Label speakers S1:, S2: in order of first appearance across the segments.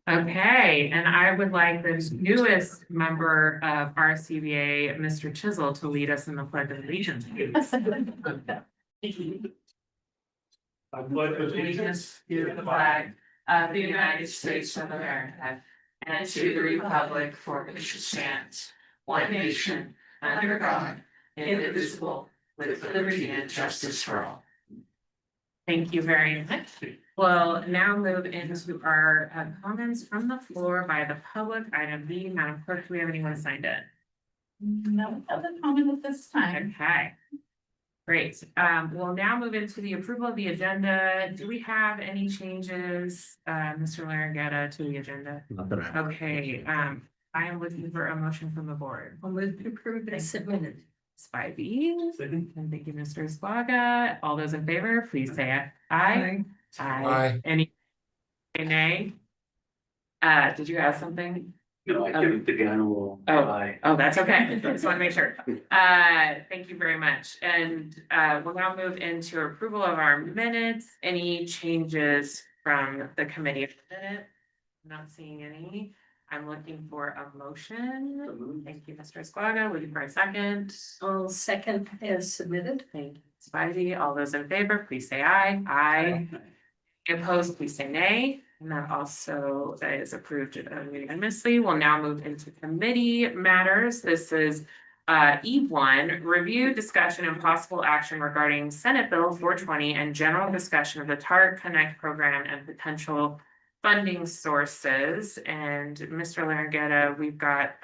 S1: Okay, and I would like the newest member of RSCVA, Mr. Chisel, to lead us in the Pledge of Allegiance.
S2: I pledge allegiance to the flag of the United States of America and to the republic for which it stands, one nation, under God, indivisible, with liberty and justice for all.
S1: Thank you very much. We'll now move into our comments from the floor by the public. Item B, Madam Clerk, do we have anyone signed in?
S3: No other comment at this time.
S1: Okay. Great. We'll now move into the approval of the agenda. Do we have any changes, Mr. Larragetta, to the agenda? Okay, I am looking for a motion from the board.
S3: I'll move to approve as submitted.
S1: Spivey, and thank you, Mr. Squaga. All those in favor, please say aye. Aye. Any nay? Did you have something?
S2: No, I give it the general.
S1: Oh, that's okay. Just want to make sure. Thank you very much. And we'll now move into approval of our minutes. Any changes from the committee of the minute? I'm not seeing any. I'm looking for a motion. Thank you, Mr. Squaga. Looking for a second.
S3: I'll second as submitted.
S1: Thank you, Spivey. All those in favor, please say aye. Aye. Any opposed, please say nay. And that also is approved unanimously. We'll now move into committee matters. This is E1, review, discussion, and possible action regarding Senate Bill 420 and general discussion of the TARG Connect program and potential funding sources. And Mr. Larragetta, we've got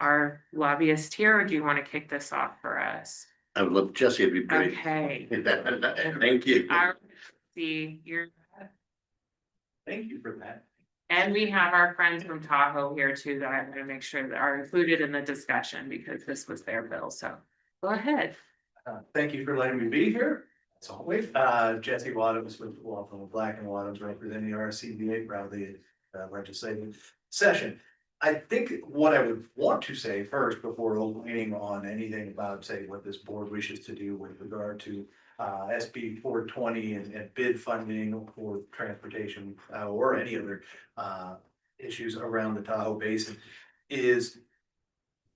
S1: our lobbyist here. Or do you want to kick this off for us?
S4: I would love Jesse to be great.
S1: Okay.
S4: Thank you.
S1: See, you're.
S2: Thank you for that.
S1: And we have our friends from Tahoe here too that I'm gonna make sure that are included in the discussion because this was their bill, so go ahead.
S5: Thank you for letting me be here. As always, Jesse Wadhams with Law Firm of Black and Wadhams representing the RSCVA proudly legislative session. I think what I would want to say first before opining on anything about, say, what this board wishes to do with regard to SB 420 and bid funding for transportation or any other issues around the Tahoe Basin is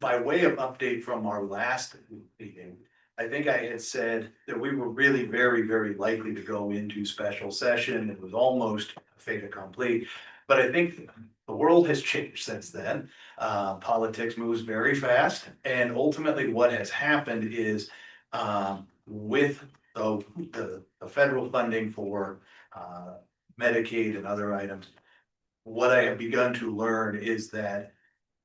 S5: by way of update from our last meeting. I think I had said that we were really very likely to go into special session. It was almost a fait accompli, but I think the world has changed since then. Politics moves very fast, and ultimately what has happened is with the federal funding for Medicaid and other items, what I have begun to learn is that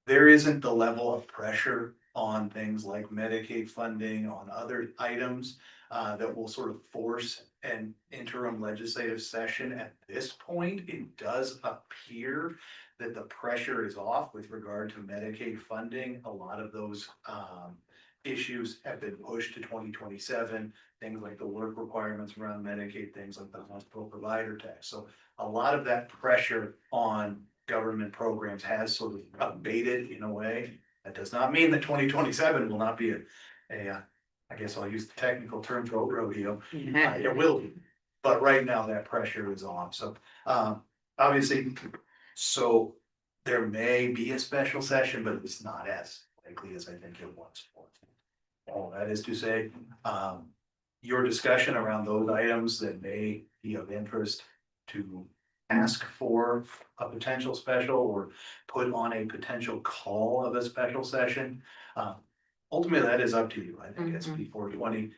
S5: there isn't the level of pressure on things like Medicaid funding, on other items that will sort of force an interim legislative session. At this point, it does appear that the pressure is off with regard to Medicaid funding. A lot of those issues have been pushed to 2027, things like the work requirements around Medicaid, things like the hospital provider tax. So a lot of that pressure on government programs has sort of abated in a way. That does not mean that 2027 will not be I guess I'll use the technical term for rodeo. It will be, but right now that pressure is off. So obviously, so there may be a special session, but it's not as likely as I think it was. All that is to say, your discussion around those items that may be of interest to ask for a potential special or put on a potential call of a special session. Ultimately, that is up to you. I think SB 420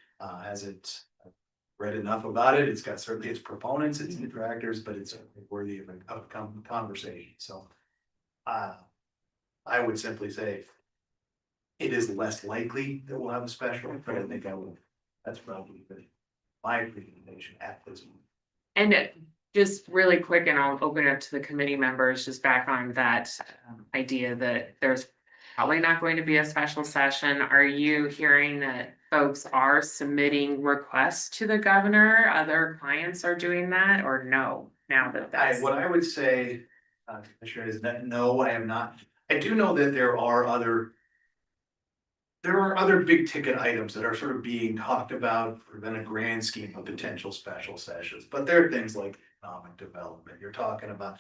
S5: has its read enough about it. It's got certainly its proponents, its detractors, but it's worthy of a conversation. So I would simply say it is less likely that we'll have a special, but I think that's probably my recommendation at this moment.
S1: And just really quick, and I'll open it up to the committee members, just back on that idea that there's probably not going to be a special session. Are you hearing that folks are submitting requests to the governor? Other clients are doing that, or no? Now that that's
S5: what I would say, Commissioner, is that no, I am not. I do know that there are other big ticket items that are sort of being talked about within a grand scheme of potential special sessions, but there are things like economic development. You're talking about,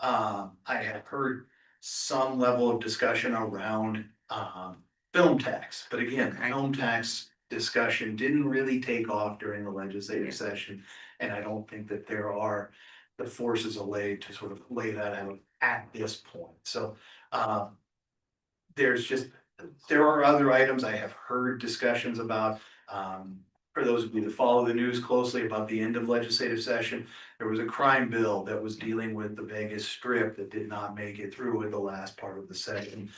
S5: I have heard some level of discussion around, film tax, but again,
S1: Okay.
S5: film tax discussion didn't really take off during the
S1: Yeah.
S5: legislative session. And I don't think that there are the forces allayed to sort of lay that out at this point. So, there's just, there are other items I have heard discussions about. For those of you that follow the news closely about the end of legislative session, there was a crime bill that was dealing with the Vegas Strip that did not make it through in the last part of the session.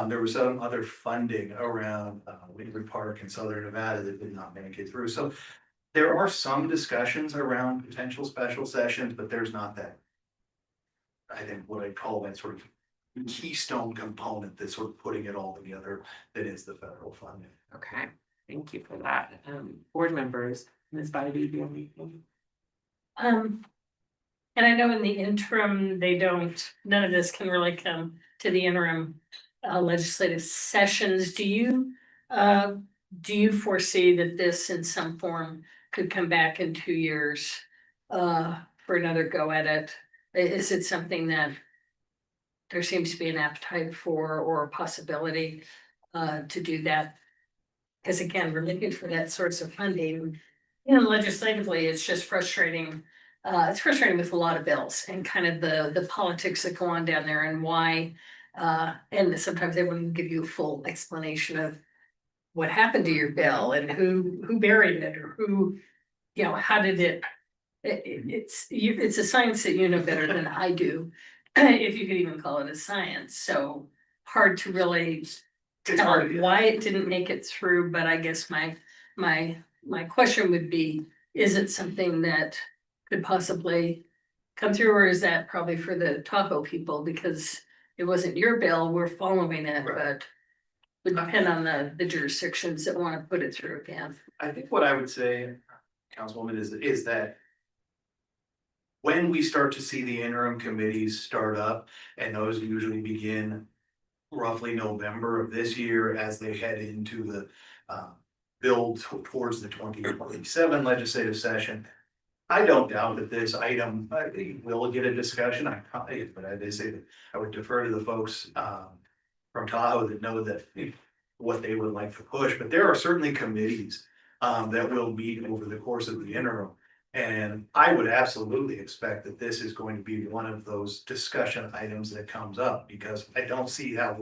S5: There was some other funding around Winter Park in Southern Nevada that did not make it through. So there are some discussions around potential special sessions, but there's not that. I think what I call that sort of keystone component that's sort of putting it all together, that is the federal funding.
S1: Okay, thank you for that. Board members, Ms. Bybee, do you have anything?
S3: And I know in the interim, none of this can really come to the interim legislative sessions. Do you foresee that this in some form could come back in 2 years for another go at it? Is it something that there seems to be an appetite for or a possibility to do that? Because again, we're looking for that source of funding. You know, legislatively, it's just frustrating. It's frustrating with a lot of bills and kind of the politics that go on down there and why. And sometimes they wouldn't give you a full explanation of what happened to your bill and who buried it or who, you know, how did it. It's a science that you know better than I do, if you could even call it a science. So hard to really
S5: It's
S3: tell
S5: hard, yeah.
S3: why it didn't make it through, but I guess my question would be, is it something that could possibly come through, or is that probably for the Tahoe people, because it wasn't your bill, we're following it,
S5: Right.
S3: but would depend on the jurisdictions that want to put it through again.
S5: I think what I would say, Councilwoman, is that when we start to see the interim committees start up, and those usually begin roughly November of this year as they head into the build towards the 2027 legislative session. I don't doubt that this item will get a discussion. But they say that I would defer to the folks from Tahoe that know that what they would like to push. But there are certainly committees that will meet over the course of the interim. And I would absolutely expect that this is going to be one of those discussion items that comes up, because I don't see how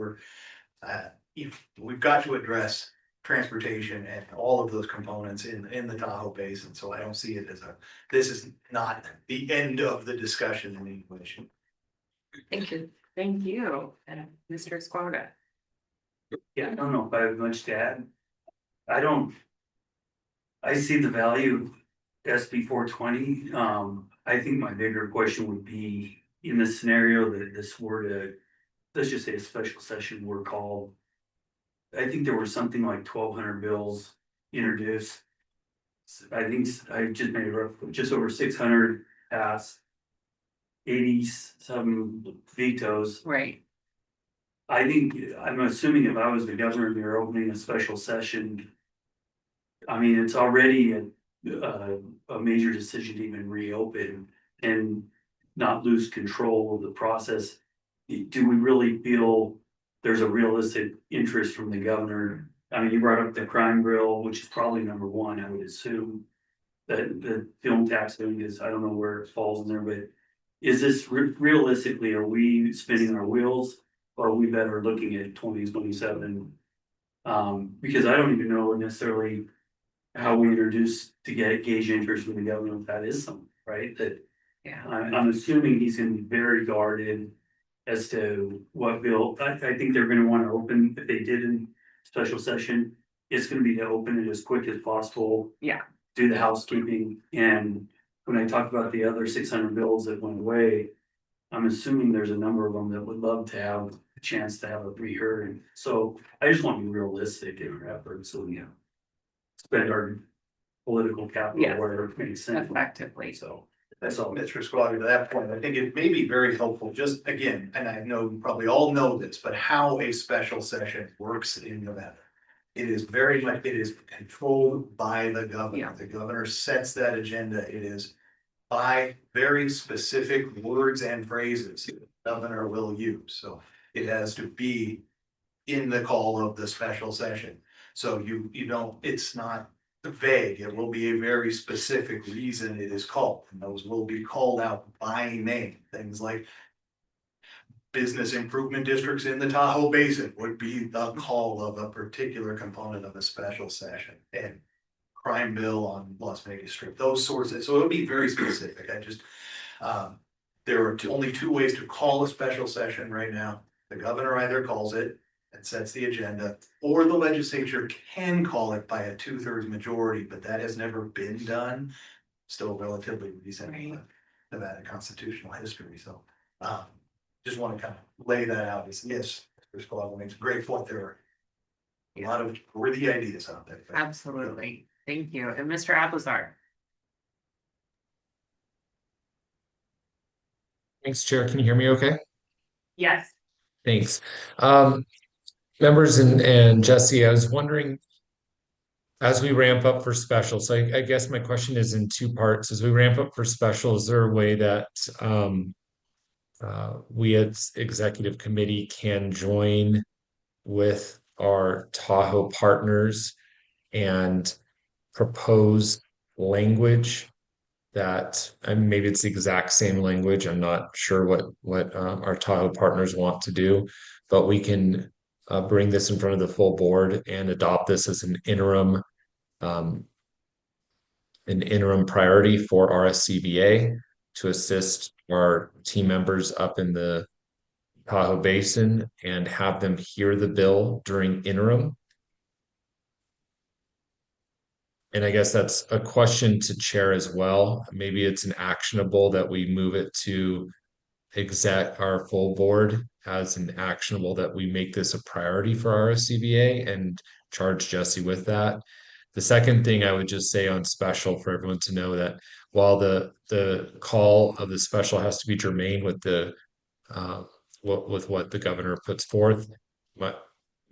S5: we've got to address transportation and all of those components in the Tahoe Basin. So I don't see it as this is not the end of the discussion in any way.
S3: Thank you.
S1: Thank you, and Mr. Squaga.
S6: Yeah, I don't know if I have much to add. I see the value of SB 420. I think my bigger question would be, in the scenario that this were to, let's just say a special session were called. I think there were something like 1,200 bills introduced. I think I just made it rough, just over 600 passed. 80-some vetoes.
S1: Right.
S6: I think, I'm assuming if I was the governor and you're opening a special session. I mean, it's already a major decision to even reopen and not lose control of the process. Do we really feel there's a realistic interest from the governor? I mean, you brought up the crime bill, which is probably number one, I would assume. That the film tax thing is, I don't know where it falls in there, but is this realistically, are we spinning our wheels? Or are we better looking at 2027? Because I don't even know necessarily how we introduce to gauge interest from the government. That is something, right? That
S1: Yeah.
S6: I'm assuming he's gonna be very guarded as to what bill. I think they're gonna want to open, if they did in special session, it's gonna be to open it as quick as possible.
S1: Yeah.
S6: Do the housekeeping, and when I talk about the other 600 bills that went away, I'm assuming there's a number of them that would love to have a chance to have a re-hearing. So I just want to be realistic in our efforts, so we spend our political capital
S1: Yes.
S6: where it makes sense.
S1: Effectively.
S6: So that's all.
S5: Mr. Squatter, to that point, I think it may be very helpful, just again, and I know you probably all know this, but how a special session works in Nevada. It is very much, it is controlled by the governor.
S1: Yeah.
S5: The governor sets that agenda. It is by very specific words and phrases the governor will use. So it has to be in the call of the special session. So you don't, it's not vague. It will be a very specific reason it is called. And those will be called out by name. Things like business improvement districts in the Tahoe Basin would be the call of a particular component of a special session. And crime bill on Las Vegas Strip, those sorts of, so it'll be very specific. I just, there are only two ways to call a special session right now. The governor either calls it and sets the agenda, or the legislature can call it by a 2/3 majority, but that has never been done. Still relatively recent in the Nevada constitutional history, so, just want to kind of lay that out. Yes, Mr. Scalabo makes a great point. There are a lot of worthy ideas out there.
S1: Absolutely. Thank you. And Mr. Applesar.
S7: Thanks, Chair. Can you hear me okay?
S1: Yes.
S7: Thanks. Members and Jesse, I was wondering, as we ramp up for special, so I guess my question is in two parts. As we ramp up for special, is there a way that we as executive committee can join with our Tahoe partners and propose language that, and maybe it's the exact same language. I'm not sure what our Tahoe partners want to do, but we can bring this in front of the full board and adopt this as an interim priority for RSCVA to assist our team members up in the Tahoe Basin and have them hear the bill during interim. And I guess that's a question to chair as well. Maybe it's an actionable that we move it to our full board as an actionable that we make this a priority for RSCVA and charge Jesse with that. The second thing I would just say on special for everyone to know that while the call of the special has to be germane with the what the governor puts forth,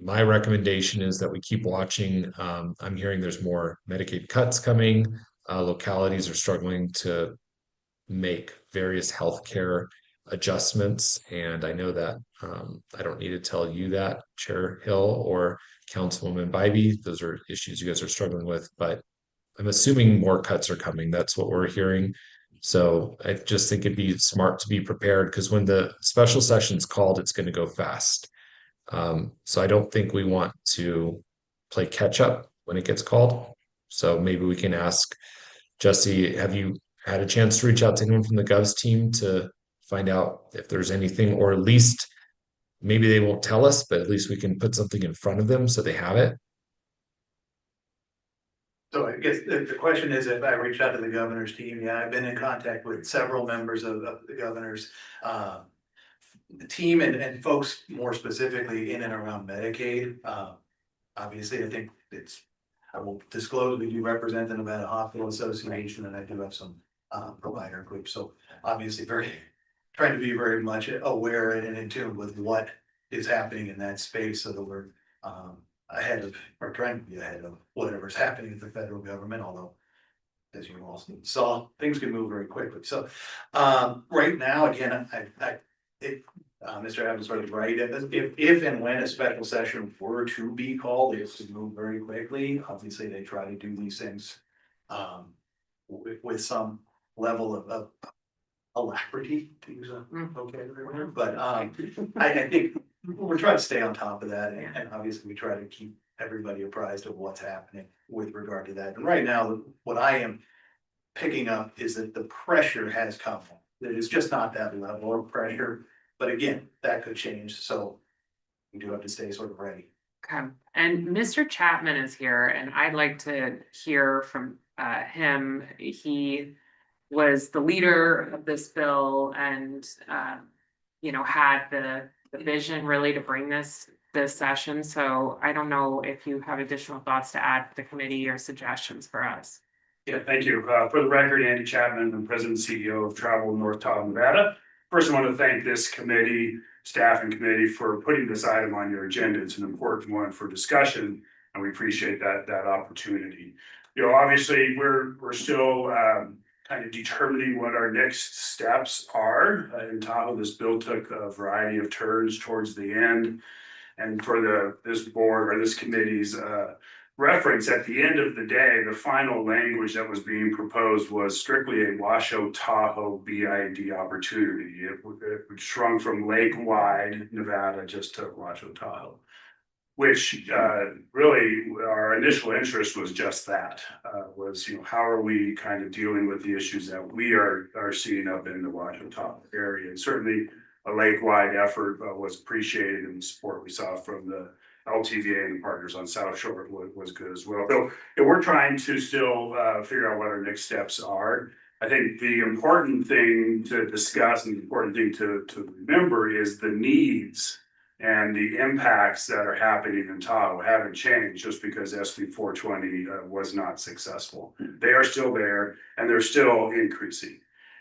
S7: my recommendation is that we keep watching. I'm hearing there's more Medicaid cuts coming. Localities are struggling to make various healthcare adjustments. And I know that I don't need to tell you that, Chair Hill or Councilwoman Bybee. Those are issues you guys are struggling with, but I'm assuming more cuts are coming. That's what we're hearing. So I just think it'd be smart to be prepared because when the special session's called, it's going to go fast. So I don't think we want to play catch up when it gets called. So maybe we can ask Jesse, have you had a chance to reach out to anyone from the Govs team to find out if there's anything, or at least maybe they won't tell us, but at least we can put something in front of them so they have it.
S5: So I guess the question is if I reached out to the governor's team. Yeah, I've been in contact with several members of the governor's the team and folks more specifically in and around Medicaid. Obviously, I think I will disclose, we do represent the Nevada Hospital Association, and I do have some provider groups. So obviously trying to be very much aware and in tune with what is happening in that space so that we're ahead of, or trying to be ahead of whatever's happening with the federal government, although as you all saw, things can move very quickly. So right now, again, Mr. Evans was right. If and when a special session were to be called, it would move very quickly. Obviously, they try to do these things with some level of alacrity, to use a word. But I think we're trying to stay on top of that, and obviously we try to keep everybody apprised of what's happening with regard to that. And right now, what I am picking up is that the pressure has come. That it's just not that level of pressure. But again, that could change, so we do have to stay sort of ready.
S1: Okay, and Mr. Chapman is here, and I'd like to hear from him. He was the leader of this bill and had the vision really to bring this session. So I don't know if you have additional thoughts to add to the committee or suggestions for us.
S6: Yeah, thank you. For the record, Andy Chapman, I'm President and CEO of Travel North Tahoe, Nevada. First, I want to thank this committee, staff and committee for putting this item on your agenda. It's an important one for discussion, and we appreciate that opportunity. Obviously, we're still
S8: kind of determining what our next steps are in Tahoe. This bill took a variety of turns towards the end. And for this board or this committee's reference, at the end of the day, the final language that was being proposed was strictly a Washoe Tahoe BID opportunity. It shrunk from Lake-wide Nevada just to Washoe Tahoe. Which really our initial interest was just that, was, how are we kind of dealing with the issues that we are seeing up in the Washoe Tahoe area. And certainly a lake-wide effort was appreciated, and the support we saw from the LTVA and the partners on South Shore was good as well. So we're trying to still figure out what our next steps are. I think the important thing to discuss and the important thing to remember is the needs and the impacts that are happening in Tahoe haven't changed just because SB 420 was not successful. They are still there and they're still increasing.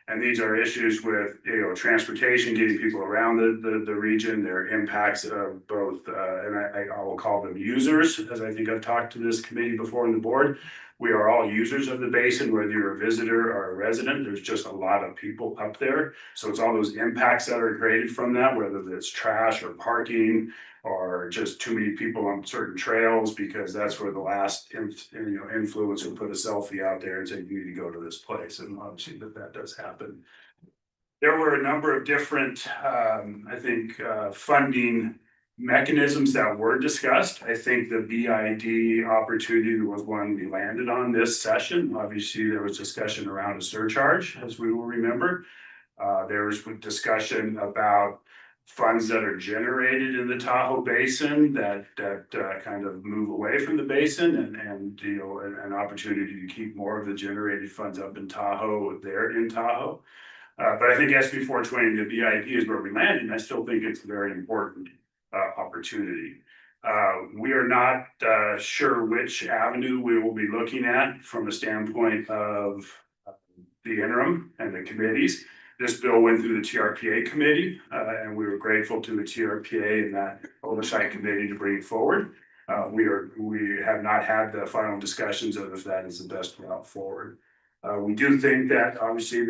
S8: And these are issues with, transportation, getting people around the region, their impacts of both, and I will call them users, as I think I've talked to this committee before on the board. We are all users of the basin, whether you're a visitor or a resident. There's just a lot of people up there. So it's all those impacts that are created from that, whether it's trash or parking or just too many people on certain trails, because that's where the last influencer put a selfie out there and said, you need to go to this place. And obviously that does happen. There were a number of different, funding mechanisms that were discussed. I think the BID opportunity was one we landed on this session. Obviously, there was discussion around a surcharge, as we will remember. There was discussion about funds that are generated in the Tahoe Basin that kind of move away from the basin and an opportunity to keep more of the generated funds up in Tahoe there in Tahoe. But I think SB 420, the BID is where we landed, and I still think it's a very important opportunity. We are not sure which avenue we will be looking at from a standpoint of the interim and the committees. This bill went through the TRPA committee, and we were grateful to the TRPA and that oversight committee to bring it forward. We have not had the final discussions of if that is the best route forward. We do think that obviously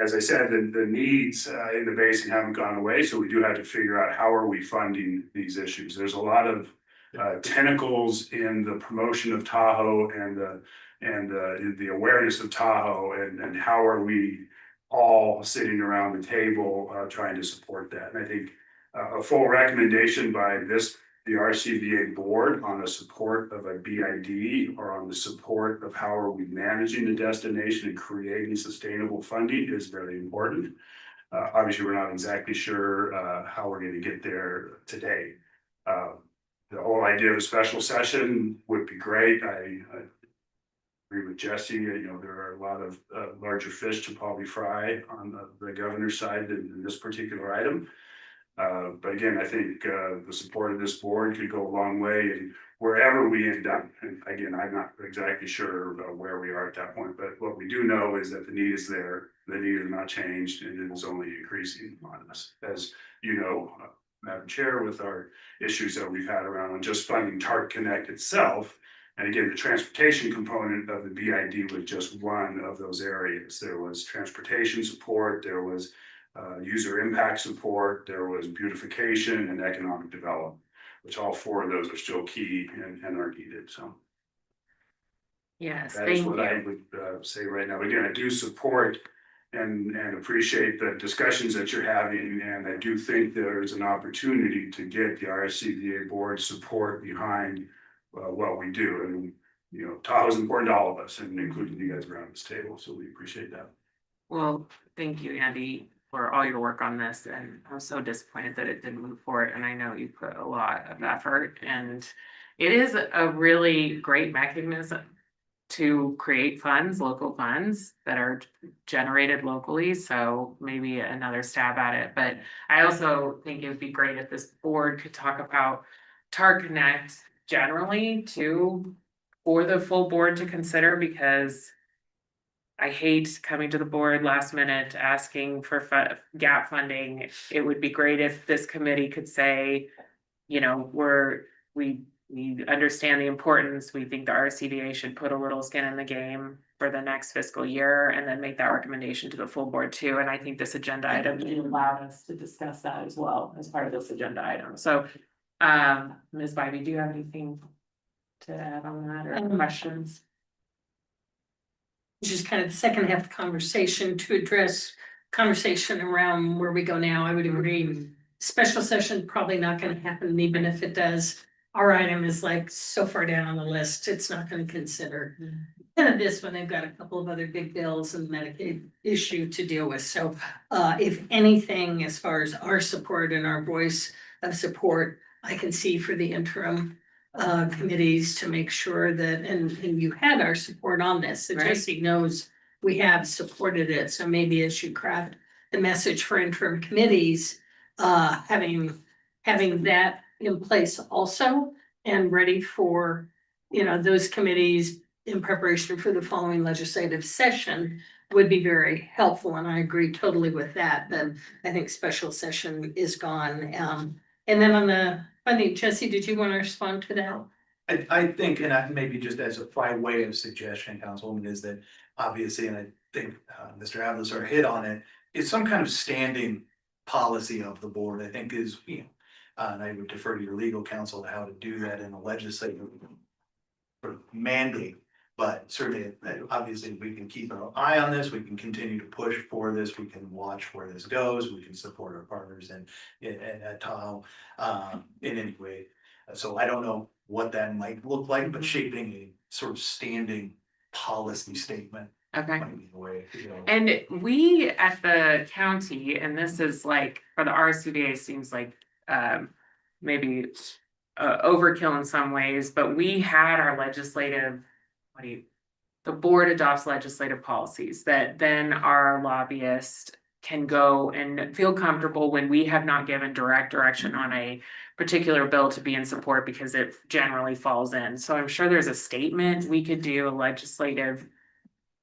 S8: as I said, the needs in the basin haven't gone away, so we do have to figure out how are we funding these issues. There's a lot of tentacles in the promotion of Tahoe and the awareness of Tahoe, and how are we all sitting around the table trying to support that. And I think a full recommendation by the RSCVA board on the support of a BID or on the support of how are we managing the destination and creating sustainable funding is very important. Obviously, we're not exactly sure how we're going to get there today. The whole idea of a special session would be great. I agree with Jesse. There are a lot of larger fish to probably fry on the governor's side in this particular item. But again, I think the support of this board could go a long way, and wherever we end up. And again, I'm not exactly sure where we are at that point, but what we do know is that the need is there. The need has not changed, and it is only increasing on us. As you know, Madam Chair, with our issues that we've had around just funding TART Connect itself. And again, the transportation component of the BID was just one of those areas. There was transportation support, there was user impact support, there was beautification and economic development, which all four of those are still key and are needed. So
S1: Yes,
S8: that is
S1: thank
S8: what
S1: you.
S8: I would say right now. Again, I do support and appreciate the discussions that you're having, and I do think there is an opportunity to get the RSCVA board support behind what we do. And Tahoe is important to all of us, and including you guys around this table. So we appreciate that.
S1: Well, thank you, Andy, for all your work on this, and I'm so disappointed that it didn't move forward, and I know you put a lot of effort, and it is a really great mechanism to create funds, local funds that are generated locally, so maybe another stab at it. But I also think it would be great if this board could talk about TART Connect generally too, for the full board to consider, because I hate coming to the board last minute asking for gap funding. It would be great if this committee could say, we understand the importance. We think the RSCVA should put a little skin in the game, for the next fiscal year and then make that recommendation to the full board too. And I think this agenda item allowed us to discuss that as well as part of this agenda item. So, Ms. Bybee, do you have anything to add on that or questions?
S3: Just kind of the second half of the conversation to address conversation around where we go now. I would agree. Special session probably not gonna happen, even if it does. Our item is like so far down on the list, it's not gonna consider. This one, they've got a couple of other big bills and Medicaid issue to deal with. So if anything, as far as our support and our voice of support, I can see for the interim committees to make sure that, and you had our support on this, so
S1: Right.
S3: Jesse knows we have supported it, so maybe as you craft the message for interim committees, having that in place also and ready for, you know, those committees in preparation for the following legislative session would be very helpful, and I agree totally with that. Then I think special session is gone. And then on the funding, Jesse, did you want to respond to that?
S5: I think, and I maybe just as a by way of suggestion, Councilwoman, is that obviously, and I think Mr. Avlasar hit on it, is some kind of standing policy of the board, I think is, you know, and I would defer to your legal counsel to how to do that in a legislative sort of mandate. But certainly, obviously, we can keep an eye on this, we can continue to push for this, we can watch where this goes, we can support our partners at TAO in any way. So I don't know what that might look like, but shaping a sort of standing policy statement
S1: Okay.
S5: might be the way, you know.
S1: And we at the county, and this is like, for the RSCVA seems like, maybe overkill in some ways, but we had our legislative, the board adopts legislative policies that then our lobbyist can go and feel comfortable when we have not given direct direction on a particular bill to be in support because it generally falls in. So I'm sure there's a statement we could do, a legislative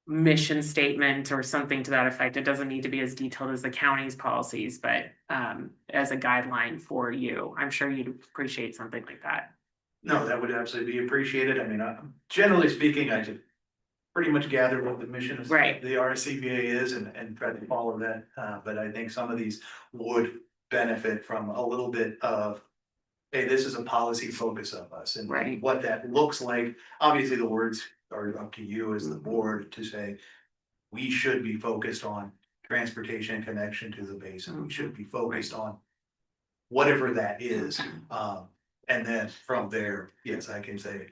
S1: mission statement or something to that effect. It doesn't need to be as detailed as the county's policies, but as a guideline for you, I'm sure you'd appreciate something like that.
S5: No, that would absolutely be appreciated. I mean, generally speaking, I just pretty much gather what the mission of
S1: Right.
S5: the RSCVA is and try to follow that. But I think some of these would benefit from a little bit of, hey, this is a policy focus of us and
S1: Right.
S5: what that looks like. Obviously, the words are up to you as the board to say, we should be focused on transportation connection to the basin. We should be focused on whatever that is. And then from there, yes, I can say,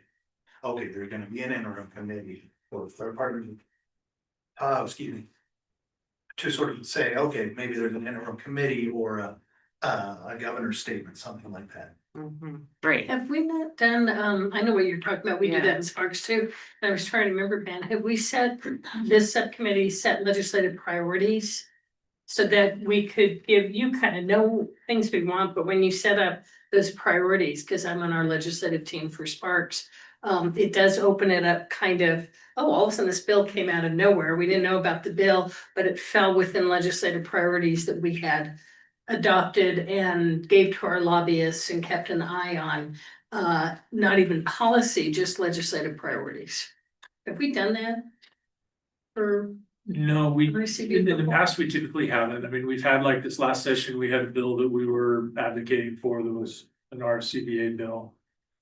S5: okay, there's gonna be an interim committee or third party. Excuse me. To sort of say, okay, maybe there's an interim committee or a governor's statement, something like that.
S1: Great.
S3: Have we not done, I know what you're talking about, we do
S1: Yeah.
S3: that in Sparks too. And I was trying to remember, Ben, have we set, this subcommittee set legislative priorities? So that we could give, you kind of know things we want, but when you set up those priorities, because I'm on our legislative team for Sparks. It does open it up kind of, oh, all of a sudden this bill came out of nowhere. We didn't know about the bill, but it fell within legislative priorities that we had adopted and gave to our lobbyists and kept an eye on. Not even policy, just legislative priorities. Have we done that? For
S9: No, we,
S3: RSCVA
S9: in the
S3: before?
S9: past, we typically haven't. I mean, we've had like this last session, we had a bill that we were advocating for, that was an RSCVA bill.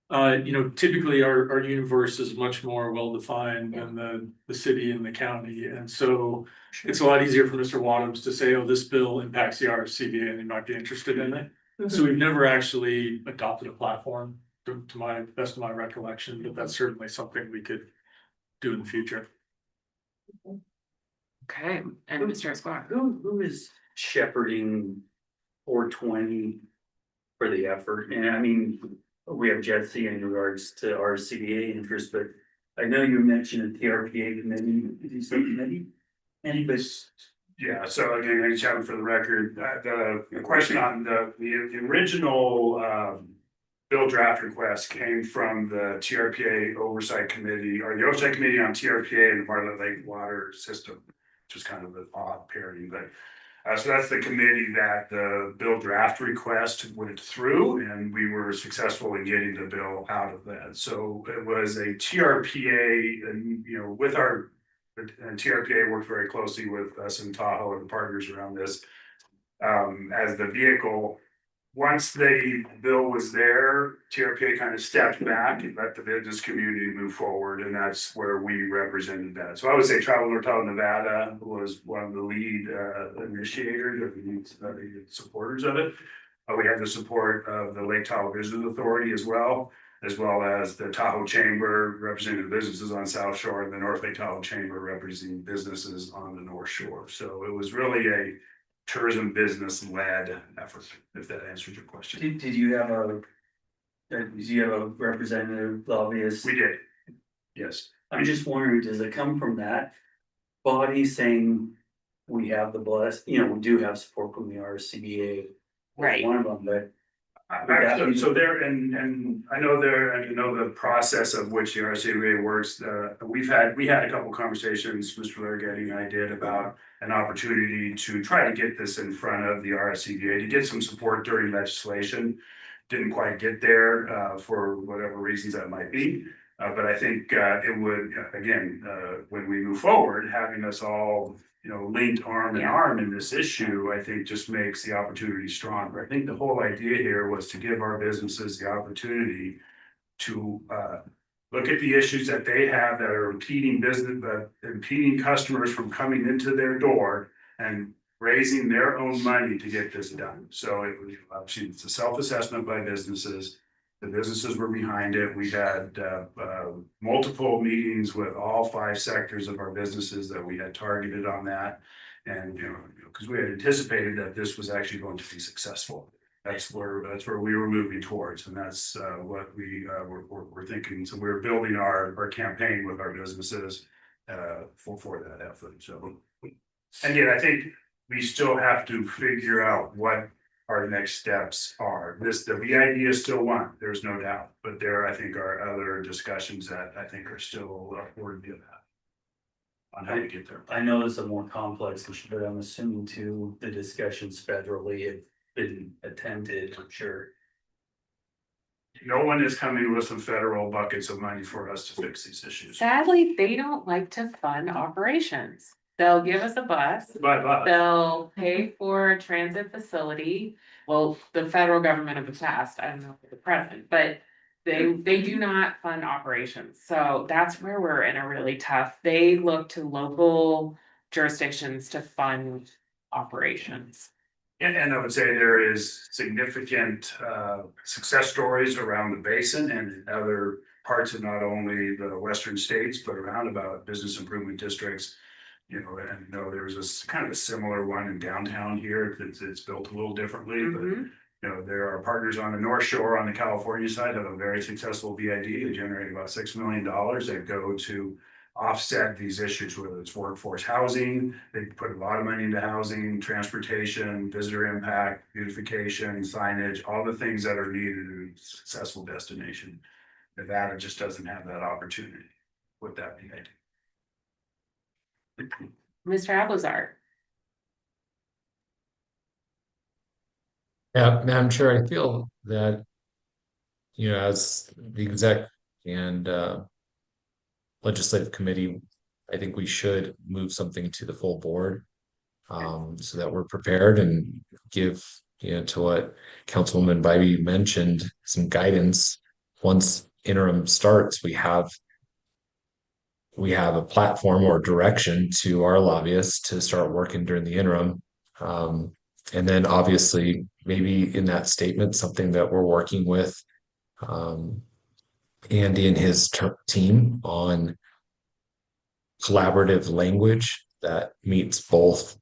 S9: You know, typically our universe is much more well-defined than the city and the county. And so it's a lot easier for Mr. Wadhams to say, oh, this bill impacts the RSCVA and they might be interested in it. So we've never actually adopted a platform to my best of my recollection, but that's certainly something we could do in the future.
S1: Okay, and Mr. Esquire.
S6: Who is shepherding 420 for the effort? And I mean, we have Jesse in regards to our CBA interest, but I know you mentioned the TRPA committee. Did you say committee? Anybody?
S8: Yeah, so again, I just have it for the record, the question on the original bill draft request came from the TRPA Oversight Committee, or the Oversight Committee on TRPA and the Bartlett Lake Water System, which is kind of an odd pairing, but so that's the committee that the bill draft request went through, and we were successful in getting the bill out of that. So it was a TRPA, and you know, with our and TRPA worked very closely with us and Tahoe and the partners around this. As the vehicle, once the bill was there, TRPA kind of stepped back and let the business community move forward, and that's where we represented that. So I would say Travel North Tahoe, Nevada was one of the lead initiators or the supporters of it. We had the support of the Lake Tahoe Business Authority as well as the Tahoe Chamber representing the businesses on South Shore, and the North Lake Tahoe Chamber representing businesses on the North Shore. So it was really a tourism business led effort, if that answers your question.
S6: Did you have a representative lobbyist?
S8: We did. Yes.
S6: I'm just wondering, does it come from that body saying we have the we do have support from the RSCVA?
S1: Right.
S6: One of them, but
S8: So there, and I know the process of which the RSCVA works. We had a couple conversations, Mr. Larghetti and I did, about an opportunity to try to get this in front of the RSCVA to get some support during legislation. Didn't quite get there for whatever reasons that might be. But I think it would, again, when we move forward, having us all, linked arm in arm in this issue, I think just makes the opportunity stronger. I think the whole idea here was to give our businesses the opportunity to look at the issues that they have that are impeding customers from coming into their door and raising their own money to get this done. So it was obviously it's a self-assessment by businesses. The businesses were behind it. We had multiple meetings with all 5 sectors of our businesses that we had targeted on that. And, because we had anticipated that this was actually going to be successful. That's where we were moving towards. And that's what we're thinking. So we're building our campaign with our businesses for that effort. So again, I think we still have to figure out what our next steps are. The BID is still one, there's no doubt, but there I think are other discussions that I think are still worthy of that on how to get there.
S6: I know it's a more complex issue, but I'm assuming too the discussions federally have been attended, I'm sure.
S8: No one is coming with some federal buckets of money for us to fix these issues.
S1: Sadly, they don't like to fund operations. They'll give us a bus.
S8: But
S1: They'll pay for a transit facility. Well, the federal government of the past, I don't know for the present, but they do not fund operations. So that's where we're in a really tough. They look to local jurisdictions to fund operations.
S8: And I would say there is significant success stories around the basin and other parts of not only the western states, but around about business improvement districts. And there's a kind of a similar one in downtown here. It's built a little differently, but there are partners on the North Shore on the California side have a very successful BID. They generate about $6 million that go to offset these issues, whether it's workforce housing. They put a lot of money into housing, transportation, visitor impact, beautification, signage, all the things that are needed in a successful destination. Nevada just doesn't have that opportunity with that BID.
S1: Mr. Ablazar.
S7: Yeah, Madam Chair, I feel that, as the exec and legislative committee, I think we should move something to the full board so that we're prepared and give, to what Councilwoman Bybee mentioned, some guidance. Once interim starts, we have a platform or direction to our lobbyists to start working during the interim. And then obviously, maybe in that statement, something that we're working with Andy and his team on collaborative language that meets both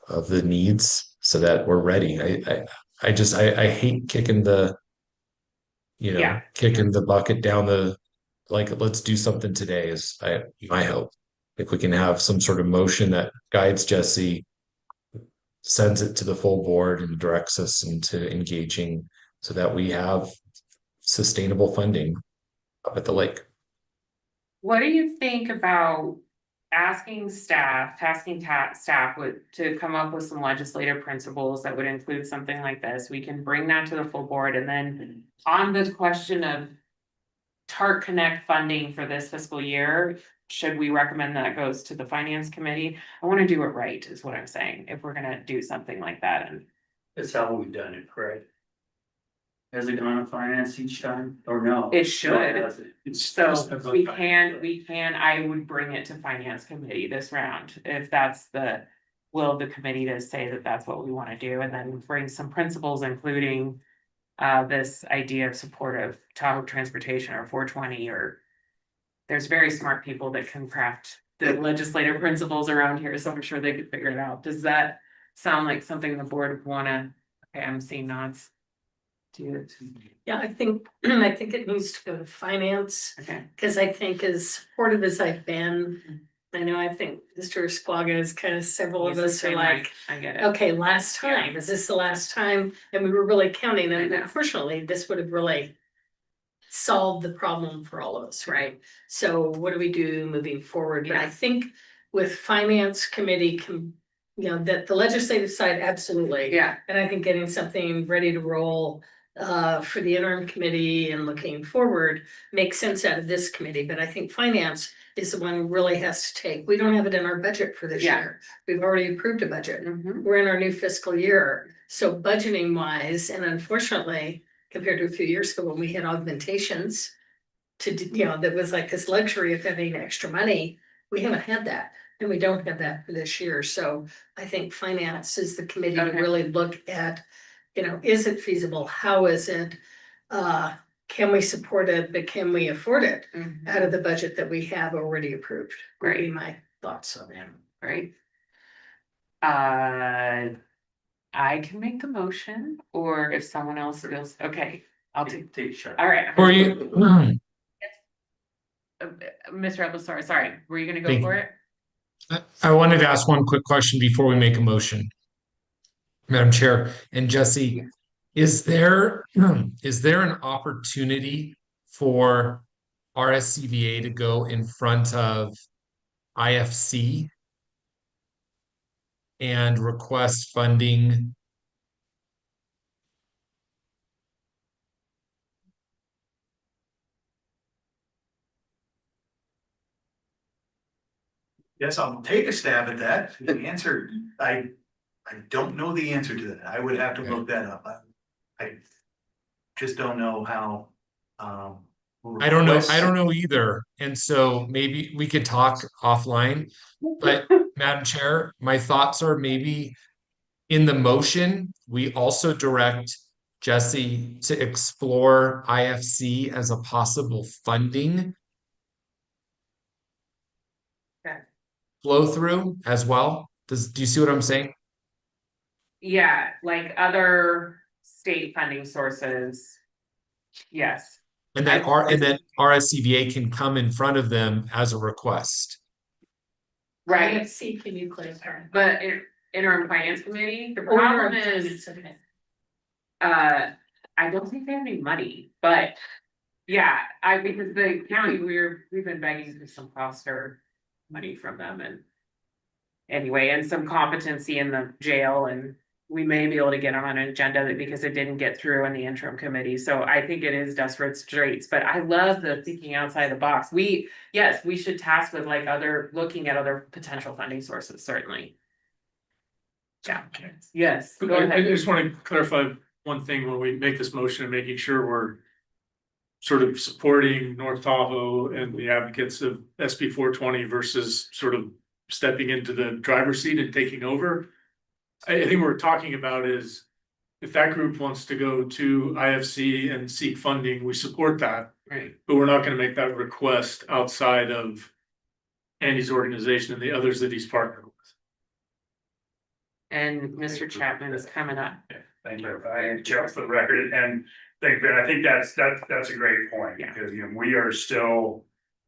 S7: of the needs so that we're ready. I hate kicking the, kicking the bucket down the, let's do something today is my hope. If we can have some sort of motion that guides Jesse, sends it to the full board and directs us into engaging so that we have sustainable funding up at the lake.
S1: What do you think about tasking staff to come up with some legislative principles that would include something like this? We can bring that to the full board, and then on the question of TART Connect funding for this fiscal year, should we recommend that goes to the finance committee? I wanna do it right, is what I'm saying, if we're gonna do something like that, and
S6: That's how we've done it, correct? Has it gone to finance each time, or no?
S1: it should.
S6: No, it hasn't.
S9: It's
S1: So
S9: depends on
S1: we
S9: time.
S1: can, I would bring it to finance committee this round, if that's the. Will of the committee to say that that's what we wanna do, and then bring some principles, including. This idea of supportive Tahoe transportation or 420 or. There's very smart people that can craft the legislative principles around here, so I'm sure they could figure it out. Does that sound like something the board would wanna, okay, I'm seeing nods. Do it,
S3: Yeah, I think, I think it needs to go to finance,
S1: okay.
S3: because I think as supportive as I've been. I think Mr. Squaga is kind of several of
S1: He's the
S3: us are
S1: same way.
S3: like,
S1: I get it.
S3: okay, last time, is this the last time? And we were really counting,
S1: I
S3: and
S1: know.
S3: unfortunately, this would have really. Solved the problem for all of us, right? So what do we do moving forward? But I
S1: Yeah.
S3: think with finance committee that the legislative side, absolutely.
S1: Yeah,
S3: And I think getting something ready to roll for the interim committee and looking forward makes sense out of this committee, but I think finance is the one who really has to take. We don't have it in our budget for this
S1: Yeah.
S3: year. We've already approved a budget.
S1: mhm,
S3: We're in our new fiscal year, so budgeting wise, and unfortunately, compared to a few years ago when we had augmentations. That was like this luxury of having extra money, we haven't had that, and we don't have that for this year, so I think finance is the committee to
S1: Okay.
S3: really look at. Is it feasible, how is it, can we support it, but can we afford it
S1: mhm,
S3: out of the budget that we have already approved? Would be
S1: Great.
S3: my thoughts on that.
S1: great. I can make the motion, or if someone else feels, okay, I'll take,
S6: Take a shot.
S1: all right.
S7: For you,
S1: Mr. Episar, sorry, were you gonna go
S7: Thank
S1: for
S7: you.
S1: it?
S7: I wanted to ask one quick question before we make a motion. Madam Chair and Jesse, is there an opportunity for RSCVA to go in front of IFC and request funding?
S5: Yes, I'll take a stab at that. The answer, I don't know the answer to that. I would have to look that up. I just don't know how,
S7: I don't know either. And so maybe we could talk offline. But Madam Chair, my thoughts are maybe in the motion, we also direct Jesse to explore IFC as a possible funding
S1: Okay.
S7: flow through as well. Do you see what I'm saying?
S1: Yeah, like other state funding sources. Yes,
S7: And that RSCVA can come in front of them as a request.
S1: right,
S3: Let's see, can you clarify?
S1: but interim finance committee, the problem is, I don't think they have any money, but. Yeah, because the county, we've been begging for some foster money from them and. Anyway, and some competency in the jail, and we may be able to get on an agenda because it didn't get through in the interim committee, so I think it is desperate straits, but I love the thinking outside the box. Yes, we should task with like looking at other potential funding sources, certainly. Yeah, yes, go
S9: I
S1: ahead.
S9: just want to clarify one thing when we make this motion and making sure we're sort of supporting North Tahoe and the advocates of SB 420 versus sort of stepping into the driver's seat and taking over. I think what we're talking about is if that group wants to go to IFC and seek funding, we support that,
S1: Right,
S9: but we're not going to make that request outside of Andy's organization and the others that he's partnered with.
S1: and Mr. Chapman is coming up.
S8: Thank you. I just for the record, and I think that's a great point,
S1: Yeah.
S8: because we are still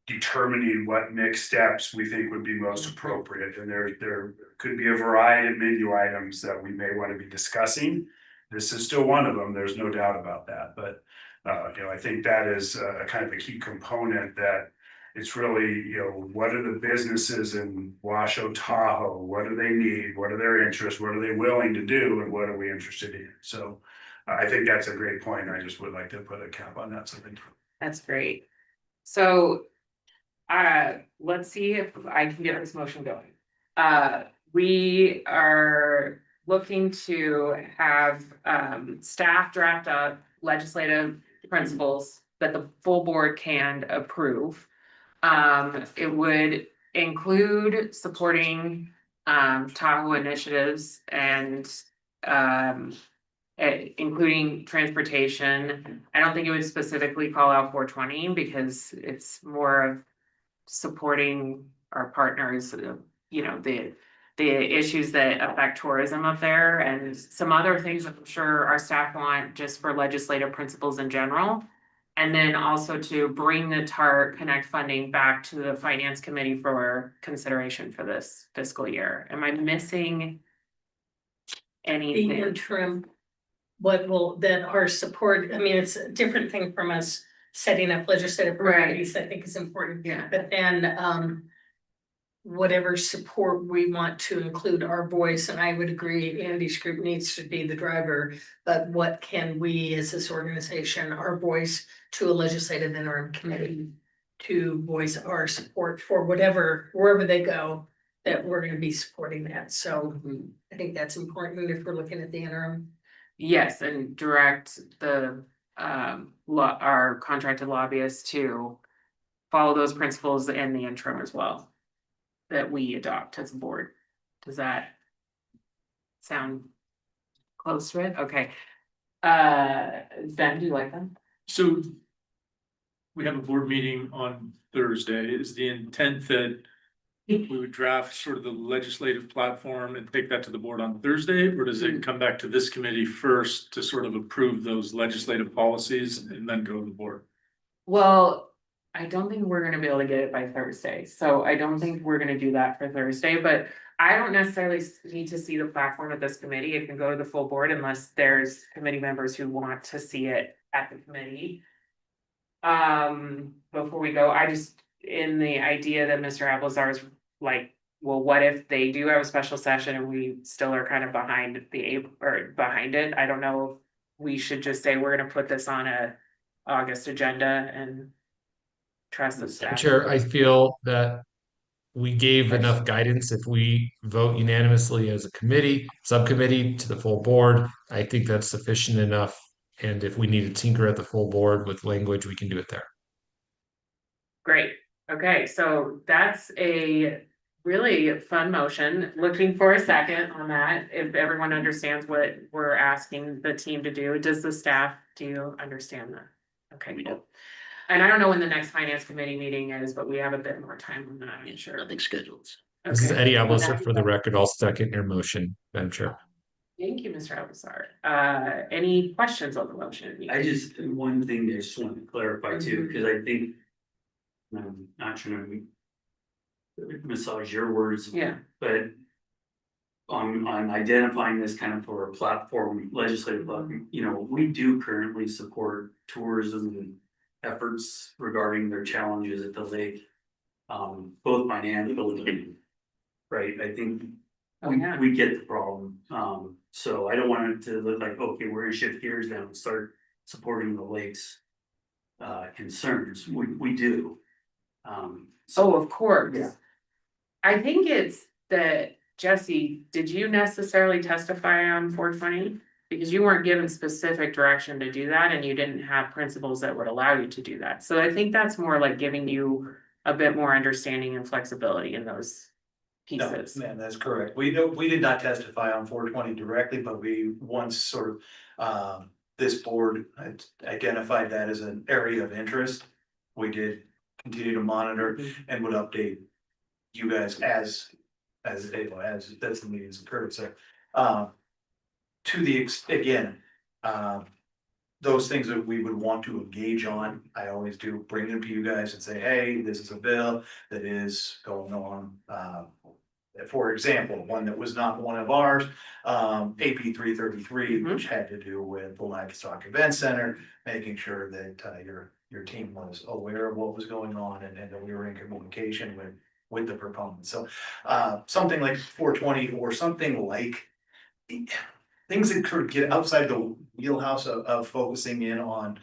S8: determining what next steps we think would be most appropriate, and there could be a variety of menu items that we may want to be discussing. This is still one of them, there's no doubt about that, but I think that is a kind of a key component that it's really, what are the businesses in Washoe Tahoe, what do they need, what are their interests, what are they willing to do, and what are we interested in? So I think that's a great point. I just would like to put a cap on that, so thank you.
S1: That's great. So, let's see if I can get this motion going. We are looking to have, staff draft up legislative principles that the full board can approve. It would include supporting, Tahoe initiatives and, including transportation. I don't think it would specifically call out 420 because it's more of supporting our partners, you know, the issues that affect tourism up there and some other things that I'm sure our staff want just for legislative principles in general. And then also to bring the TART Connect funding back to the Finance Committee for consideration for this fiscal year. Am I missing
S3: The
S1: anything?
S3: interim, what will, that our support, I mean, it's a different thing from us setting up legislative priorities, I think is important.
S1: Yeah.
S3: But then, whatever support we want to include our voice, and I would agree, Andy's group needs to be the driver. But what can we, as this organization, our voice to a legislative interim committee to voice our support for whatever, wherever they go, that we're gonna be supporting that. So I think that's important if we're looking at the interim.
S1: Yes, and direct the our contracted lobbyists to follow those principles in the interim as well. That we adopt as a board. Does that sound close to it? Okay. Ben, do you like them?
S9: So we have a board meeting on Thursday. Is the intent that we would draft sort of the legislative platform and take that to the board on Thursday? Or does it come back to this committee first to sort of approve those legislative policies and then go to the board?
S1: Well, I don't think we're gonna be able to get it by Thursday, so I don't think we're gonna do that for Thursday, but I don't necessarily need to see the platform of this committee. It can go to the full board unless there's committee members who want to see it at the committee. Before we go, I just, in the idea that Mr. Applesar is like, well, what if they do have a special session and we still are kind of behind behind it? I don't know if we should just say we're gonna put this on a August agenda and trust the staff.
S7: Chair, I feel that we gave enough guidance. If we vote unanimously as a committee, subcommittee to the full board, I think that's sufficient enough. And if we need to tinker at the full board with language, we can do it there.
S1: Great, okay, so that's a really fun motion. Looking for a second on that, if everyone understands what we're asking the team to do. Does the staff, do you understand that? Okay,
S4: We
S1: cool.
S4: do.
S1: And I don't know when the next finance committee meeting is, but we have a bit more time on that, I'm sure.
S4: Nothing scheduled.
S7: This is
S1: Okay.
S7: Eddie Abloser for the record. I'll second your motion, Madam Chair.
S1: Thank you, Mr. Albasar. Any questions on the motion?
S6: I just, one thing I just want to clarify too, because I think. I'm not trying to massage your words,
S1: Yeah,
S6: but. On identifying this kind of for a platform, legislative platform, you know, we do currently support tourism efforts regarding their challenges at the lake. Both financially, right, I think
S1: oh, yeah.
S6: we get the problem, so I don't want it to look like, okay, we're gonna shift gears now and start supporting the lakes. Concerns, we do.
S1: Oh, of course.
S6: Yeah.
S1: I think it's that, Jesse, did you necessarily testify on 420? Because you weren't given specific direction to do that and you didn't have principles that would allow you to do that. So I think that's more like giving you a bit more understanding and flexibility in those
S5: No,
S1: pieces.
S5: man, that's correct. We did not testify on 420 directly, but we once sort of, this board had identified that as an area of interest. We did continue to monitor and would update you guys as the meetings occurred, so. To the again, those things that we would want to engage on, I always do bring them to you guys and say, hey, this is a bill that is going on. For example, one that was not one of ours, AP 333, which had to do with the Livestock Event Center, making sure that your team was aware of what was going on and that we were in communication with the proponents. So something like 420 or something like things that could get outside the wheelhouse of focusing in on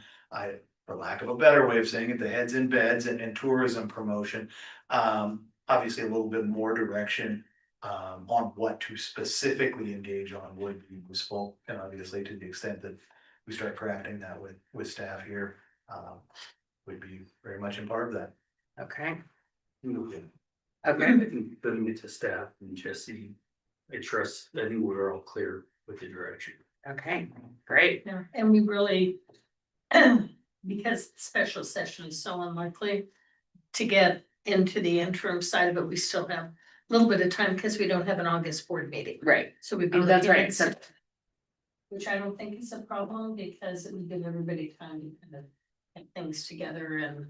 S5: for lack of a better way of saying it, the heads in beds and tourism promotion. Obviously a little bit more direction on what to specifically engage on would be useful. And obviously to the extent that we start crafting that with staff here, would be very much in part of that.
S1: Okay,
S6: Okay.
S1: okay,
S6: I think putting it to staff and Jesse, I think we're all clear with the direction.
S1: okay, great.
S3: Yeah, and we really, because special session is so unlikely to get into the interim side of it, we still have a little bit of time because we don't have an August board meeting.
S1: Right.
S3: So we'd be
S1: Oh, that's
S3: looking
S1: right.
S3: at
S1: So-
S3: which I don't think is a problem because it would give everybody time to kind of get things together and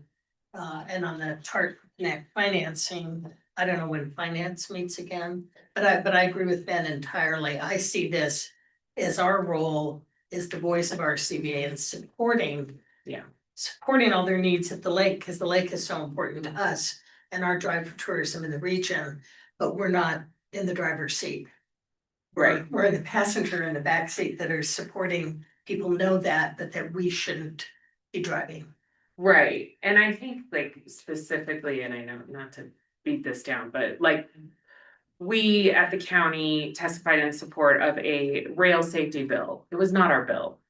S3: on the TART Connect financing, I don't know when finance meets again, but I agree with Ben entirely. I see this as our role is the voice of our RSCVA and supporting.
S1: Yeah.
S3: Supporting all their needs at the lake, because the lake is so important to us and our drive for tourism in the region, but we're not in the driver's seat.
S1: Right.
S3: We're the passenger in the back seat that are supporting, people know that we shouldn't be driving.
S1: Right, and I think like specifically, and I know not to beat this down, but like. We at the county testified in support of a rail safety bill. It was not our bill.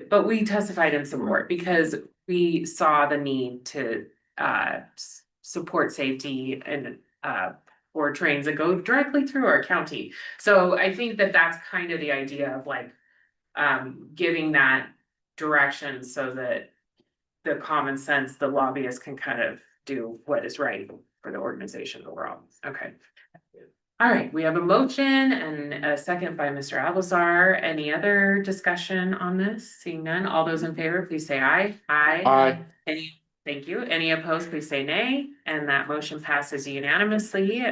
S1: But we testified in support because we saw the need to support safety and for trains that go directly through our county. So I think that that's kind of the idea of like giving that direction so that the common sense, the lobbyists can kind of do what is right for the organization overall. Okay. All right, we have a motion and a second by Mr. Alvazar. Any other discussion on this? Seeing none, all those in favor, please say aye.
S7: Aye.
S1: Thank you. Any opposed, please say nay. And that motion passes unanimously.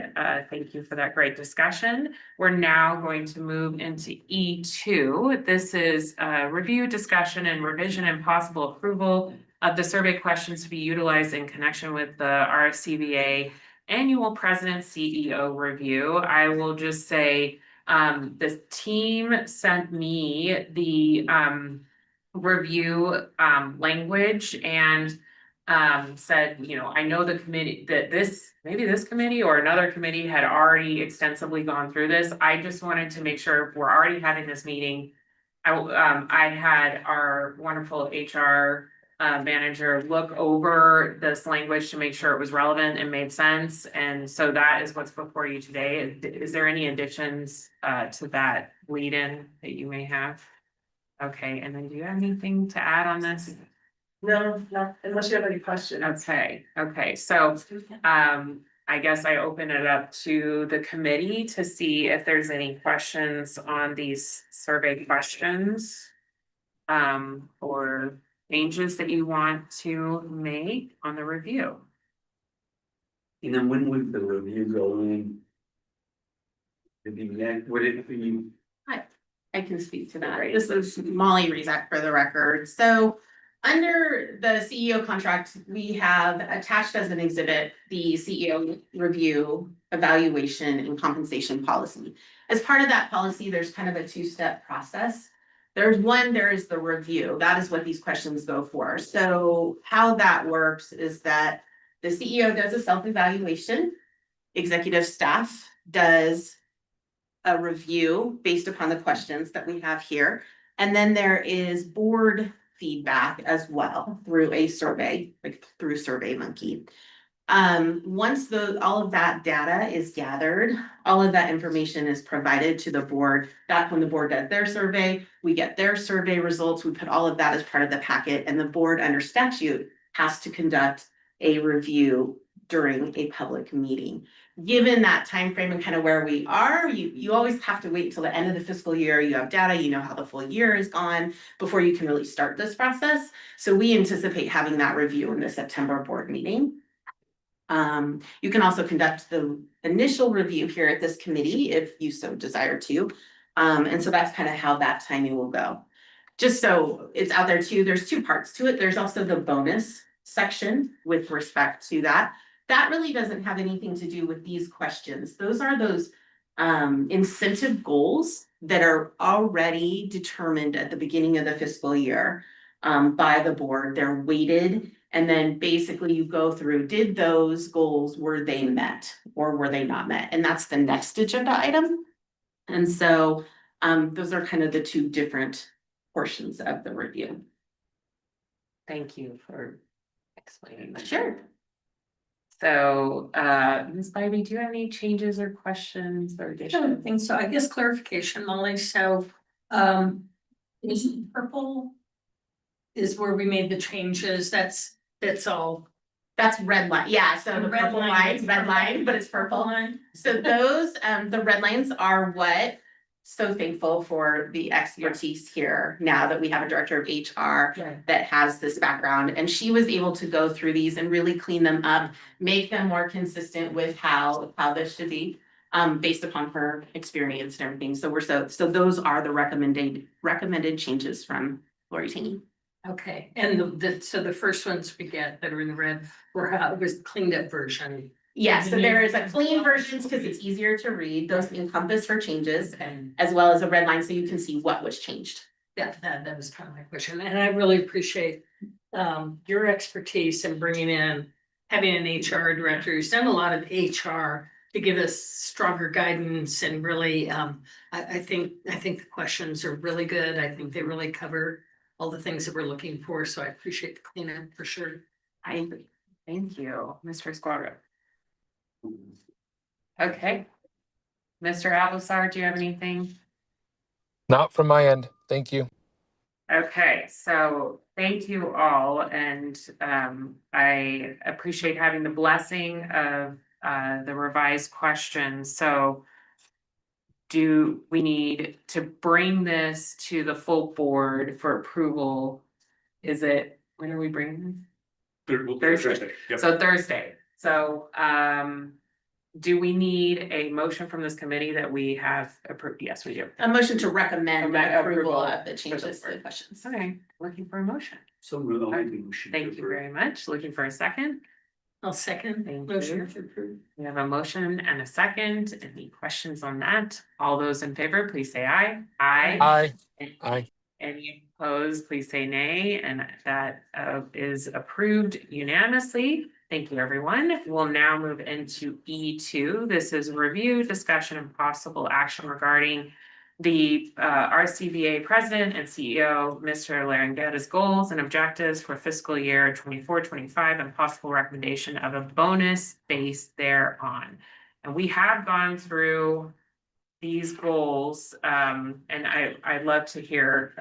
S1: Thank you for that great discussion. We're now going to move into E2. This is review, discussion, and revision and possible approval of the survey questions to be utilized in connection with the RSCVA annual president CEO review. I will just say, the team sent me the review language and said, you know, I know the committee that maybe this committee or another committee had already extensively gone through this. I just wanted to make sure we're already having this meeting. I had our wonderful HR manager look over this language to make sure it was relevant and made sense. And so that is what's before you today. Is there any additions to that lead-in that you may have? Okay, and then do you have anything to add on this?
S2: No, unless you have any questions.
S1: Okay, so I guess I open it up to the committee to see if there's any questions on these survey questions. Or changes that you want to make on the review.
S6: And then when would the review go in? Would it be?
S10: I can speak to that.
S1: Great.
S10: This is Molly Rezak for the record. So under the CEO contract, we have attached as an exhibit the CEO review, evaluation, and compensation policy. As part of that policy, there's kind of a two-step process. There is the review. That is what these questions go for. So how that works is that the CEO does a self-evaluation, executive staff does a review based upon the questions that we have here. And then there is board feedback as well through a survey, like through SurveyMonkey. Once all of that data is gathered, all of that information is provided to the board. That's when the board does their survey, we get their survey results, we put all of that as part of the packet, and the board under statute has to conduct a review during a public meeting. Given that time frame and kind of where we are, you always have to wait until the end of the fiscal year. You have data, you know how the full year is gone before you can really start this process. So we anticipate having that review in the September board meeting. You can also conduct the initial review here at this committee if you so desire to. And so that's kind of how that timing will go. Just so it's out there too, there's two parts to it. There's also the bonus section with respect to that. That really doesn't have anything to do with these questions. Those are those incentive goals that are already determined at the beginning of the fiscal year. by the board. They're weighted. And then basically you go through, did those goals, were they met or were they not met? And that's the next agenda item. And so those are kind of the two different portions of the review.
S1: Thank you for explaining that.
S10: Sure.
S1: So, Ms. Bybee, do you have any changes or questions or
S3: I
S1: additions?
S3: don't think so. I guess clarification, Molly. So, is purple is where we made the changes. That's all.
S10: That's red line. Yeah, so the
S3: Red
S10: purple
S3: line,
S10: line,
S3: it's
S10: red
S3: purple.
S10: line, but it's purple.
S3: Line.
S10: So those, the red lines are what, so thankful for the expertise here now that we have a director of HR
S1: Yeah.
S10: that has this background. And she was able to go through these and really clean them up, make them more consistent with how this should be. Based upon her experience and everything. So so those are the recommended changes from Lori Taney.
S3: Okay, and so the first ones we get that are in the red were how it was the cleaned up version.
S10: Yeah, so there is a clean versions because it's easier to read. Those encompass her changes as well as a red line so you can see what was changed.
S3: Yeah, that was kind of my question, and I really appreciate your expertise in bringing in, having an HR director who's done a lot of HR to give us stronger guidance and really, I think the questions are really good. I think they really cover all the things that we're looking for, so I appreciate the cleanup for sure.
S1: I agree. Thank you, Mr. Squadro. Okay. Mr. Abelsar, do you have anything?
S11: Not from my end. Thank you.
S1: Okay, so thank you all, and I appreciate having the blessing of the revised questions. So do we need to bring this to the full board for approval? Is it, when are we bringing? Thursday.
S8: Yep.
S1: So Thursday. So do we need a motion from this committee that we have approved? Yes, we do.
S10: A motion to recommend
S1: Okay,
S10: approval
S1: approval
S10: of the
S1: for
S10: changes to the
S1: board.
S10: questions.
S1: Okay, looking for a motion.
S6: So we'll make a motion to
S1: Thank you
S6: approve.
S1: very much. Looking for a second.
S3: I'll second.
S1: Thank
S3: Motion
S1: you.
S3: to approve.
S1: We have a motion and a second. Any questions on that? All those in favor, please say aye.
S11: Aye. Aye.
S1: Any opposed, please say nay, and that is approved unanimously. Thank you, everyone. We'll now move into E2. This is review, discussion, and possible action regarding the RSCVA President and CEO, Mr. Larangetta's goals and objectives for fiscal year 24-25 and possible recommendation of a bonus based thereon. And we have gone through these goals, and I'd love to hear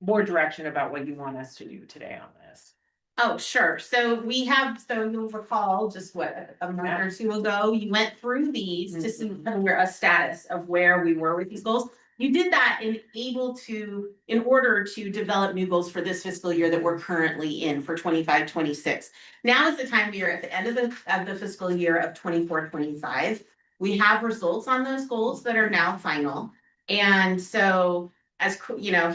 S1: more direction about what you want us to do today on this.
S10: Oh, sure. So you'll recall just what, a month or two ago, you went through these to see kind of a status of where we were with these goals. You did that in order to develop new goals for this fiscal year that we're currently in for 25-26. Now is the time we are at the end of the fiscal year of 24-25. We have results on those goals that are now final. And so as you know,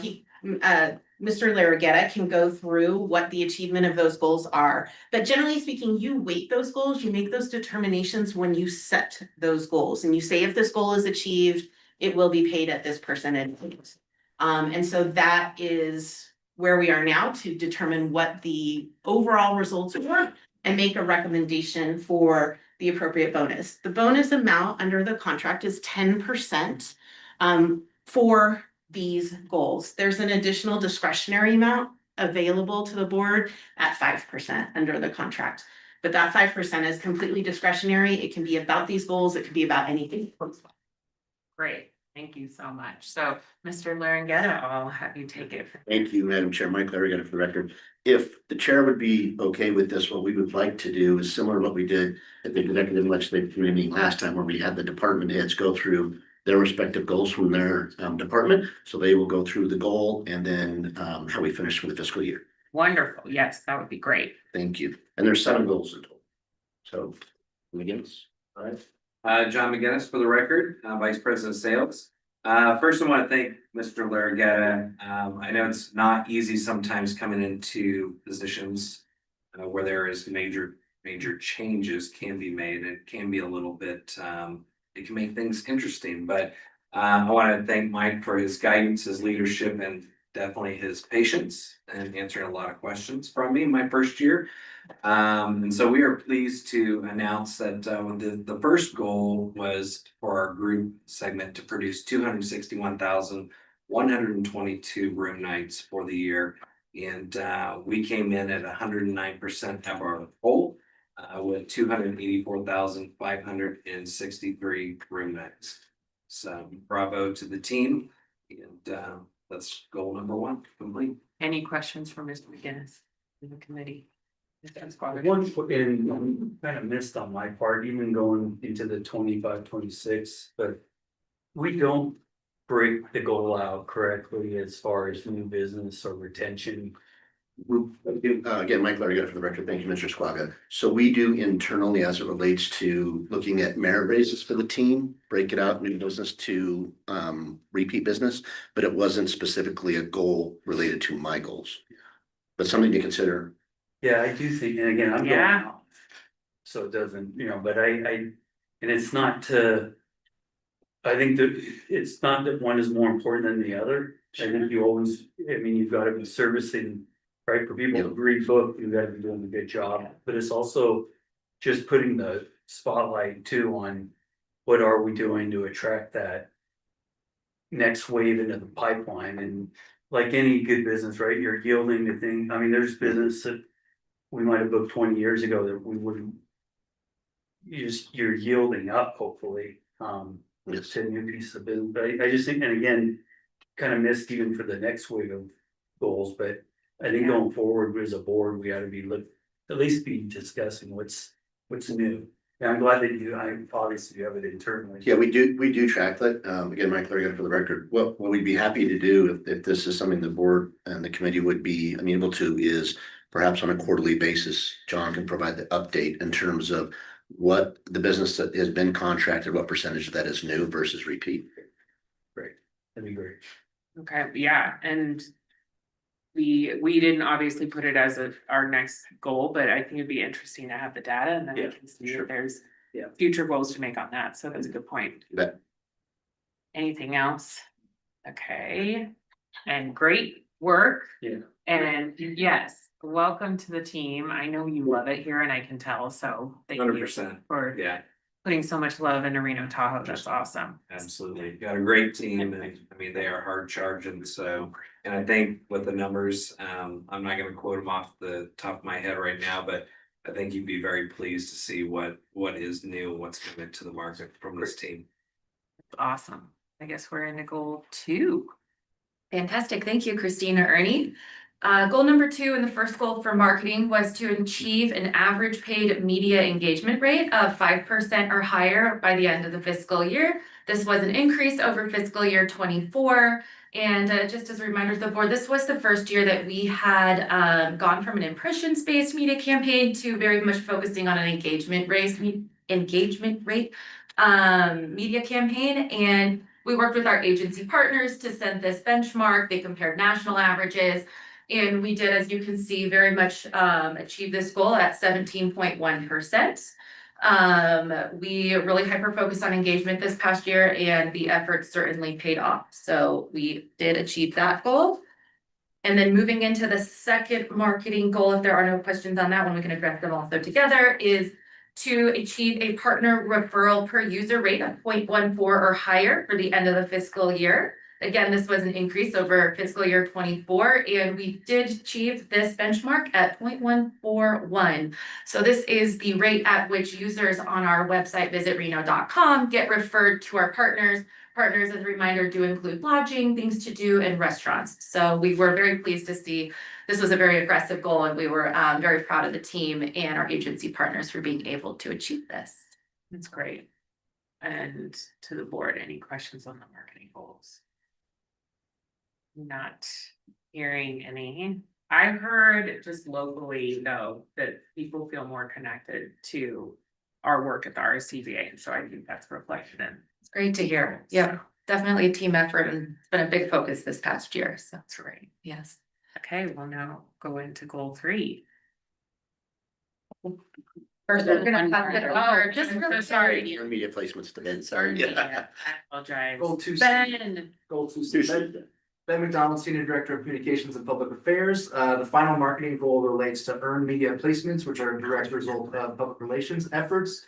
S10: Mr. Laragetta can go through what the achievement of those goals are. But generally speaking, you weight those goals, you make those determinations when you set those goals. And you say if this goal is achieved, it will be paid at this percentage. And so that is where we are now to determine what the overall results were and make a recommendation for the appropriate bonus. The bonus amount under the contract is 10% for these goals. There's an additional discretionary amount available to the board at 5% under the contract. But that 5% is completely discretionary. It can be about these goals. It could be about anything.
S1: Great, thank you so much. So, Mr. Larangetta, I'll have you take it.
S4: Thank you, Madam Chair. Mike Larry, for the record. If the chair would be okay with this, what we would like to do is similar to what we did at the executive legislative committee meeting last time, where we had the department heads go through their respective goals from their department. So they will go through the goal and then how we finish for the fiscal year.
S1: Wonderful, yes, that would be great.
S4: Thank you. And there's 7 goals in total. So, McGinnis, all right.
S12: John McGinnis for the record, Vice President of Sales. First, I want to thank Mr. Laragetta. I know it's not easy sometimes coming into positions where there is major changes can be made. It can be a little bit, it can make things interesting, but I want to thank Mike for his guidance, his leadership, and definitely his patience and answering a lot of questions from me my first year. And so we are pleased to announce that the first goal was for our group segment to produce 261,122 room nights for the year. And we came in at 109% of our goal with 284,563 room nights. So bravo to the team. And that's goal number one complete.
S1: Any questions for Mr. McGinnis in the committee?
S6: One, and kind of missed on my part, even going into the 25-26, but we don't break the goal out correctly as far as new business or retention.
S4: Again, Mike Larry, for the record, thank you, Mr. Squaga. So we do internally, as it relates to looking at merit raises for the team, break it out, new business to repeat business, but it wasn't specifically a goal related to my goals. But something to consider.
S6: Yeah, I do think, and again, I'm going
S1: Yeah.
S6: out. So it doesn't, but and it's not to. I think that it's not that one is more important than the other. I think you always, you've got to be servicing, right? For people who read book, you've got to be doing a good job, but it's also just putting the spotlight too on what are we doing to attract that next wave into the pipeline. And like any good business, right? You're yielding the thing. There's business that we might have booked 20 years ago that we wouldn't. You're yielding up, hopefully,
S4: Yes.
S6: to new piece of business. But I just think, and again, kind of missed even for the next wave of goals. But I think going forward as a board, we ought to be at least be discussing what's new. And I'm glad that obviously you have it internally.
S4: Yeah, we do track that. Again, Mike Larry, for the record, what we'd be happy to do if this is something the board and the committee would be amenable to is perhaps on a quarterly basis, John can provide the update in terms of what the business that has been contracted, what percentage of that is new versus repeat.
S6: Great, that'd be great.
S1: Okay, yeah, and we didn't obviously put it as our next goal, but I think it'd be interesting to have the data and then we can see if there's future goals to make on that. So that's a good point.
S4: You bet.
S1: Anything else? Okay, and great work.
S6: Yeah.
S1: And yes, welcome to the team. I know you love it here and I can tell, so thank you
S12: 100%.
S1: for putting so much love into Reno Tahoe. That's awesome.
S12: Absolutely. Got a great team and they are hard charging. So, and I think with the numbers, I'm not going to quote them off the top of my head right now, but I think you'd be very pleased to see what is new, what's coming to the market from this team.
S1: Awesome. I guess we're in goal 2.
S13: Fantastic. Thank you, Christina Ernie. Goal number 2 and the first goal for marketing was to achieve an average paid media engagement rate of 5% or higher by the end of the fiscal year. This was an increase over fiscal year 24. And just as a reminder to the board, this was the first year that we had gone from an impressions-based media campaign to very much focusing on an engagement rate media campaign. And we worked with our agency partners to set this benchmark. They compared national averages. And we did, as you can see, very much achieve this goal at 17.1%. We really hyper-focused on engagement this past year and the efforts certainly paid off. So we did achieve that goal. And then moving into the second marketing goal, if there are no questions on that one, we can address them also together, is to achieve a partner referral per user rate of 0.14 or higher for the end of the fiscal year. Again, this was an increase over fiscal year 24, and we did achieve this benchmark at 0.141. So this is the rate at which users on our website, visitreno.com, get referred to our partners. Partners, as a reminder, do include lodging, things to do, and restaurants. So we were very pleased to see this was a very aggressive goal, and we were very proud of the team and our agency partners for being able to achieve this.
S1: That's great. And to the board, any questions on the marketing goals? Not hearing any. I heard just locally though that people feel more connected to our work at the RSCVA, and so I think that's reflected in.
S13: It's great to hear. Yeah, definitely a team effort, and it's been a big focus this past year. So
S1: That's right.
S13: yes.
S1: Okay, we'll now go into goal 3.
S13: First, we're gonna pass it over.
S1: Just
S13: Just
S1: so
S13: really
S1: sorry.
S4: Media placements to Ben,
S1: Sorry,
S4: sorry. Yeah.
S1: I apologize.
S5: Goal 2.
S1: Ben.
S5: Goal 2. Ben McDonald, Senior Director of Communications and Public Affairs. The final marketing goal relates to earned media placements, which are a direct result of public relations efforts.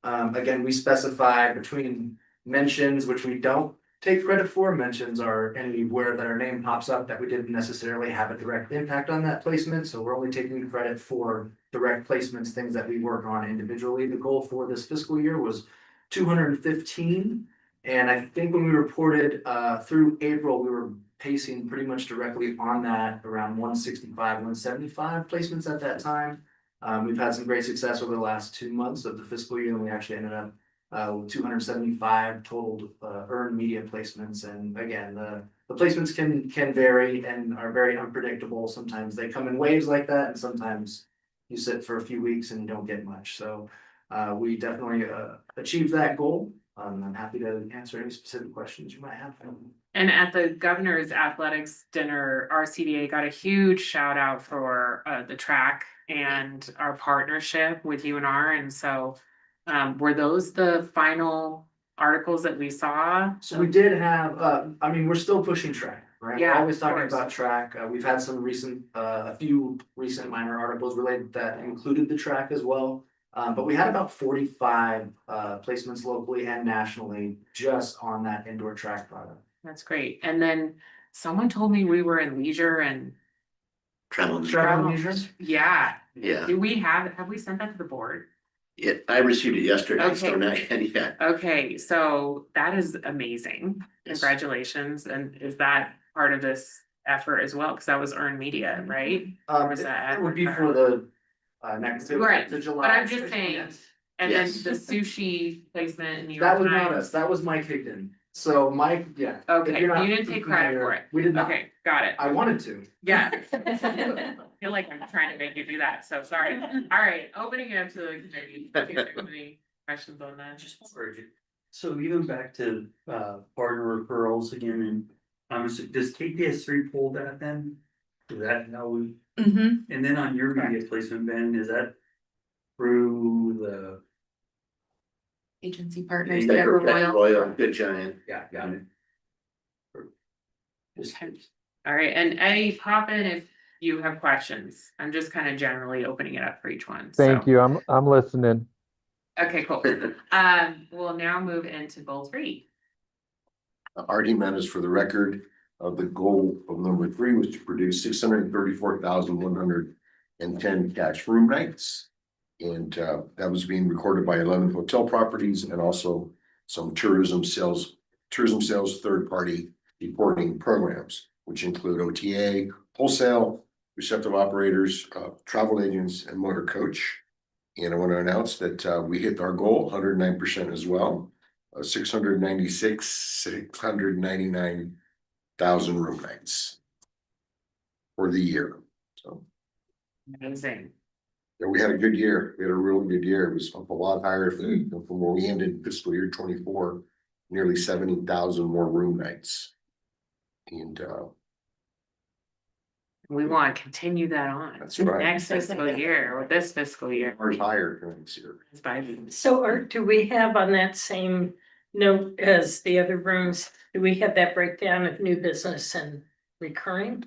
S5: Again, we specify between mentions, which we don't take credit for. Mentions are anywhere that our name pops up that we didn't necessarily have a direct impact on that placement. So we're only taking credit for direct placements, things that we work on individually. The goal for this fiscal year was 215. And I think when we reported through April, we were pacing pretty much directly on that, around 165, 175 placements at that time. We've had some great success over the last 2 months of the fiscal year, and we actually ended up with 275 total earned media placements. And again, the placements can vary and are very unpredictable. Sometimes they come in waves like that, and sometimes you sit for a few weeks and you don't get much. So we definitely achieved that goal. I'm happy to answer any specific questions you might have.
S1: And at the governor's athletics dinner, RSCVA got a huge shout out for the track and our partnership with UNR. And so were those the final articles that we saw?
S5: So we did have, I mean, we're still pushing track, right?
S1: Yeah,
S5: We're always
S1: of
S5: talking
S1: course.
S5: about track. We've had some recent, a few recent minor articles related that included the track as well. But we had about 45 placements locally and nationally just on that indoor track product.
S1: That's great. And then someone told me we were in leisure and
S4: Travel.
S5: Travel and leisure?
S1: yeah.
S4: Yeah,
S1: Do we have we sent that to the board?
S4: I received it yesterday, so
S1: Okay.
S4: not yet.
S1: Okay, so that is amazing.
S4: Yes.
S1: Congratulations. And is that part of this effort as well? Because that was earned media, right? Or was that?
S5: It would be for the next,
S1: Right,
S5: the July.
S1: But I'm just saying, and then
S4: Yes.
S1: the sushi placement in New York
S5: That was not
S1: Times.
S5: us, that was Mike Higdon. So Mike, yeah. if
S1: Okay,
S5: you're not
S1: you didn't take credit for it.
S5: We did not.
S1: Okay, got it.
S5: I wanted to.
S1: Yeah. I feel like I'm trying to make you do that, so sorry. All right, opening it up to the committee. Do you have any questions on that?
S6: So even back to partner referrals again, and does KPS3 pull that then? Is that how we,
S13: Mm-hmm.
S6: and then on your media placement, Ben, is that through the?
S13: Agency partners,
S6: Yeah,
S13: Deborah
S4: Royal,
S13: Royal.
S4: Good Giant.
S6: Yeah, got it.
S1: Okay. All right, and Eddie, pop in if you have questions. I'm just kind of generally opening it up for each one.
S11: Thank
S1: so.
S11: you. I'm listening.
S1: Okay, cool. We'll now move into goal 3.
S14: RD matters for the record of the goal of number 3 was to produce 634,110 cash room nights. And that was being recorded by 11 hotel properties and also some tourism sales third-party reporting programs, which include OTA, wholesale, receptive operators, travel agents, and motor coach. And I want to announce that we hit our goal 109% as well. 699,000 room nights for the year. So
S1: Amazing.
S14: yeah, we had a good year. We had a really good year. It was up a lot higher from where we ended fiscal year 24, nearly 70,000 more room nights. And
S1: We want to continue that on.
S14: That's right.
S1: Next fiscal year or this fiscal year.
S14: ours higher next year.
S1: It's by-
S3: So Art, do we have on that same note as the other rooms, do we have that breakdown of new business and recurring?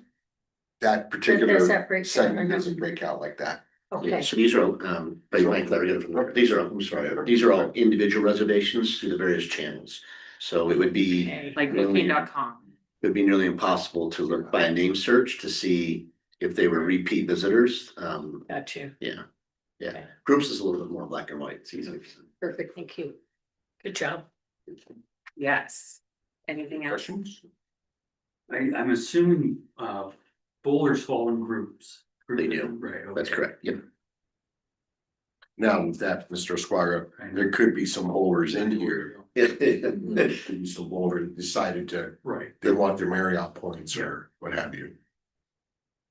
S14: That
S3: Does
S14: particular
S3: that break down or
S14: segment
S3: not?
S14: doesn't break out like that.
S4: Yeah,
S3: Okay,
S4: so these are all, by Mike Larry, these are, I'm sorry, these are all individual reservations through the various channels. So it would be,
S1: Like
S4: really-
S1: booking.com.
S4: it would be nearly impossible to look by a name search to see if they were repeat visitors.
S3: got you.
S4: Yeah, yeah.
S3: Okay.
S4: Groups is a little bit more black and white. It's easy.
S3: Perfect, thank you. Good job.
S1: Yes. Anything else?
S14: Questions?
S6: I'm assuming bowlers fall in groups.
S4: They do.
S6: Right.
S4: That's
S6: okay.
S4: correct. Yep.
S14: Now with that, Mr. Squaga, there could be some bowlers in here. There could be some bowlers that decided to,
S6: Right.
S14: they want their Marriott points or what have you.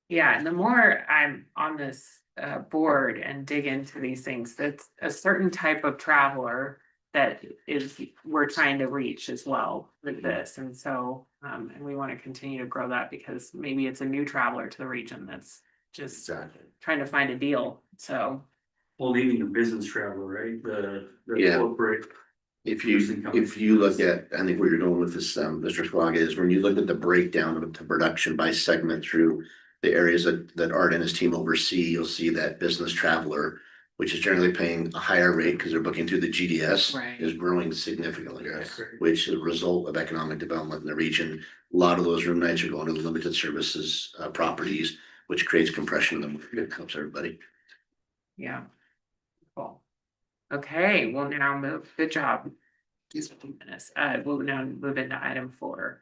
S1: Yeah, and the more I'm on this board and dig into these things, that's a certain type of traveler that is we're trying to reach as well with this. And so and we want to continue to grow that because maybe it's a new traveler to the region that's just
S14: Exactly.
S1: trying to find a deal. So
S6: Well, even the business travel, right? The
S4: Yeah.
S6: corporate.
S4: If you look at, I think where you're going with this, Mr. Squag, is when you look at the breakdown of the production by segment through the areas that Art and his team oversee, you'll see that business traveler, which is generally paying a higher rate because they're booking through the GDS,
S1: Right.
S4: is growing significantly,
S5: Yes.
S4: which is a result of economic development in the region. A lot of those room nights are going to the limited services properties, which creates compression in the market. It helps everybody.
S1: Yeah. Cool. Okay, we'll now move, good job. We'll now move into item 4.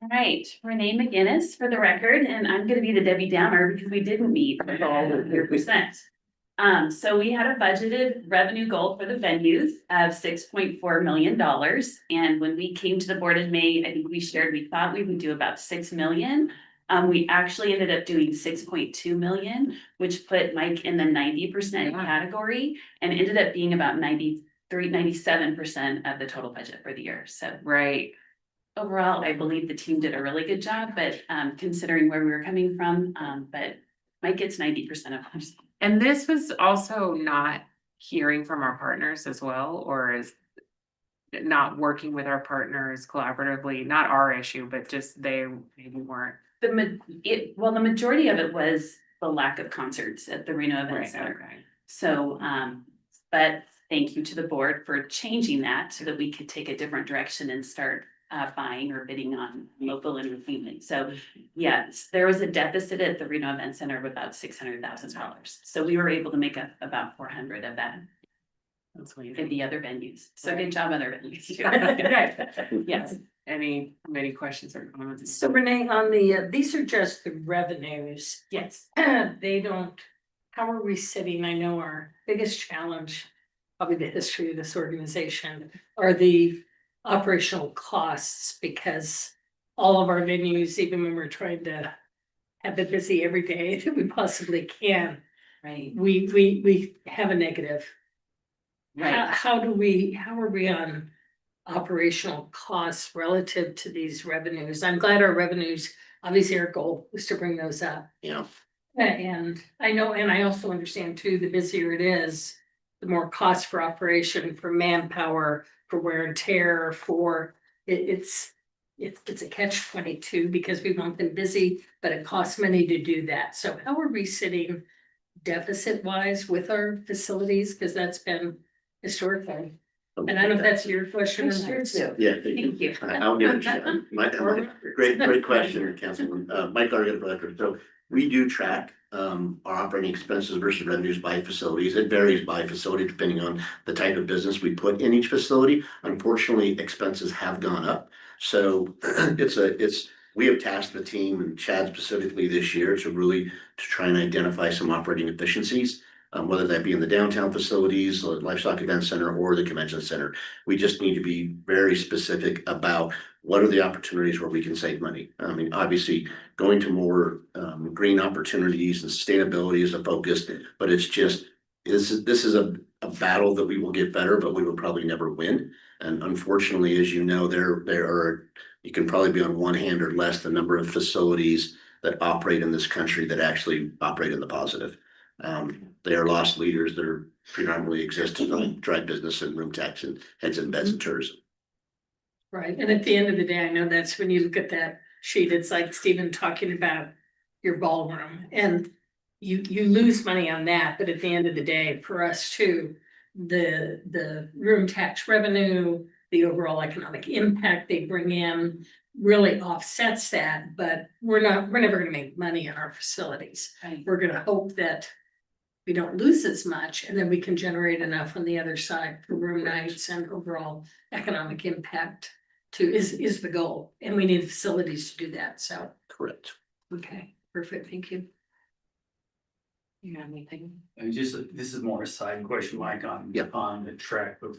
S2: All right, Renee McGinnis for the record, and I'm gonna be the Debbie Downer because we didn't meet the goal of 100%. So we had a budgeted revenue goal for the venues of $6.4 million. And when we came to the board in May, I think we shared, we thought we would do about 6 million. We actually ended up doing 6.2 million, which put Mike in the 90% category and ended up being about 97% of the total budget for the year. So
S1: Right.
S2: overall, I believe the team did a really good job, but considering where we were coming from, but Mike gets 90% of ours.
S1: And this was also not hearing from our partners as well, or is not working with our partners collaboratively, not our issue, but just they maybe weren't.
S2: The majority of it was the lack of concerts at the Reno Event
S1: Right,
S2: Center.
S1: okay.
S2: So, but thank you to the board for changing that so that we could take a different direction and start buying or bidding on local entertainment. So yes, there was a deficit at the Reno Event Center of about $600,000. So we were able to make up about 400 of that
S1: That's
S2: at the other venues. So good job, other venues too. Yes.
S1: Any questions or comments?
S3: So Renee, on the, these are just the revenues.
S2: Yes.
S3: They don't, how are we sitting? I know our biggest challenge, probably the history of this organization, are the operational costs, because all of our venues, even when we're trying to have it busy every day that we possibly can,
S2: Right.
S3: we have a negative.
S2: Right.
S3: How are we on operational costs relative to these revenues? I'm glad our revenues, obviously our goal is to bring those up.
S4: Yeah.
S3: And I know, and I also understand too, the busier it is, the more cost for operation, for manpower, for wear and tear, for it's a catch-22 because we want them busy, but it costs money to do that. So how are we sitting deficit wise with our facilities? Because that's been historically. And I don't know if that's your question or
S2: Sure
S3: not.
S2: too.
S4: Yeah.
S2: Thank you.
S4: I'll give it to you. Great question, Councilman. Mike already got the record. So we do track our operating expenses versus revenues by facilities. It varies by facility depending on the type of business we put in each facility. Unfortunately, expenses have gone up. So we have tasked the team and Chad specifically this year to try and identify some operating efficiencies. Whether that be in the downtown facilities, the Livestock Event Center, or the Convention Center. We just need to be very specific about what are the opportunities where we can save money. I mean, obviously, going to more green opportunities and sustainability is a focus, but it's just, this is a battle that we will get better, but we will probably never win. And unfortunately, as you know, you can probably be on one hand or less the number of facilities that operate in this country that actually operate in the positive. They are lost leaders that are predominantly exist to drive business and room tax and heads and beds and tourism.
S3: Right, and at the end of the day, I know that's when you look at that sheet, it's like Stephen talking about your ballroom, and you lose money on that, but at the end of the day, for us too, the room tax revenue, the overall economic impact they bring in really offsets that, but we're never gonna make money on our facilities.
S2: Right.
S3: We're gonna hope that we don't lose as much, and then we can generate enough on the other side for room nights and overall economic impact is the goal, and we need facilities to do that, so.
S4: Correct.
S3: Okay, perfect, thank you.
S1: You have anything?
S6: And just, this is more a side question, Mike, on the track of,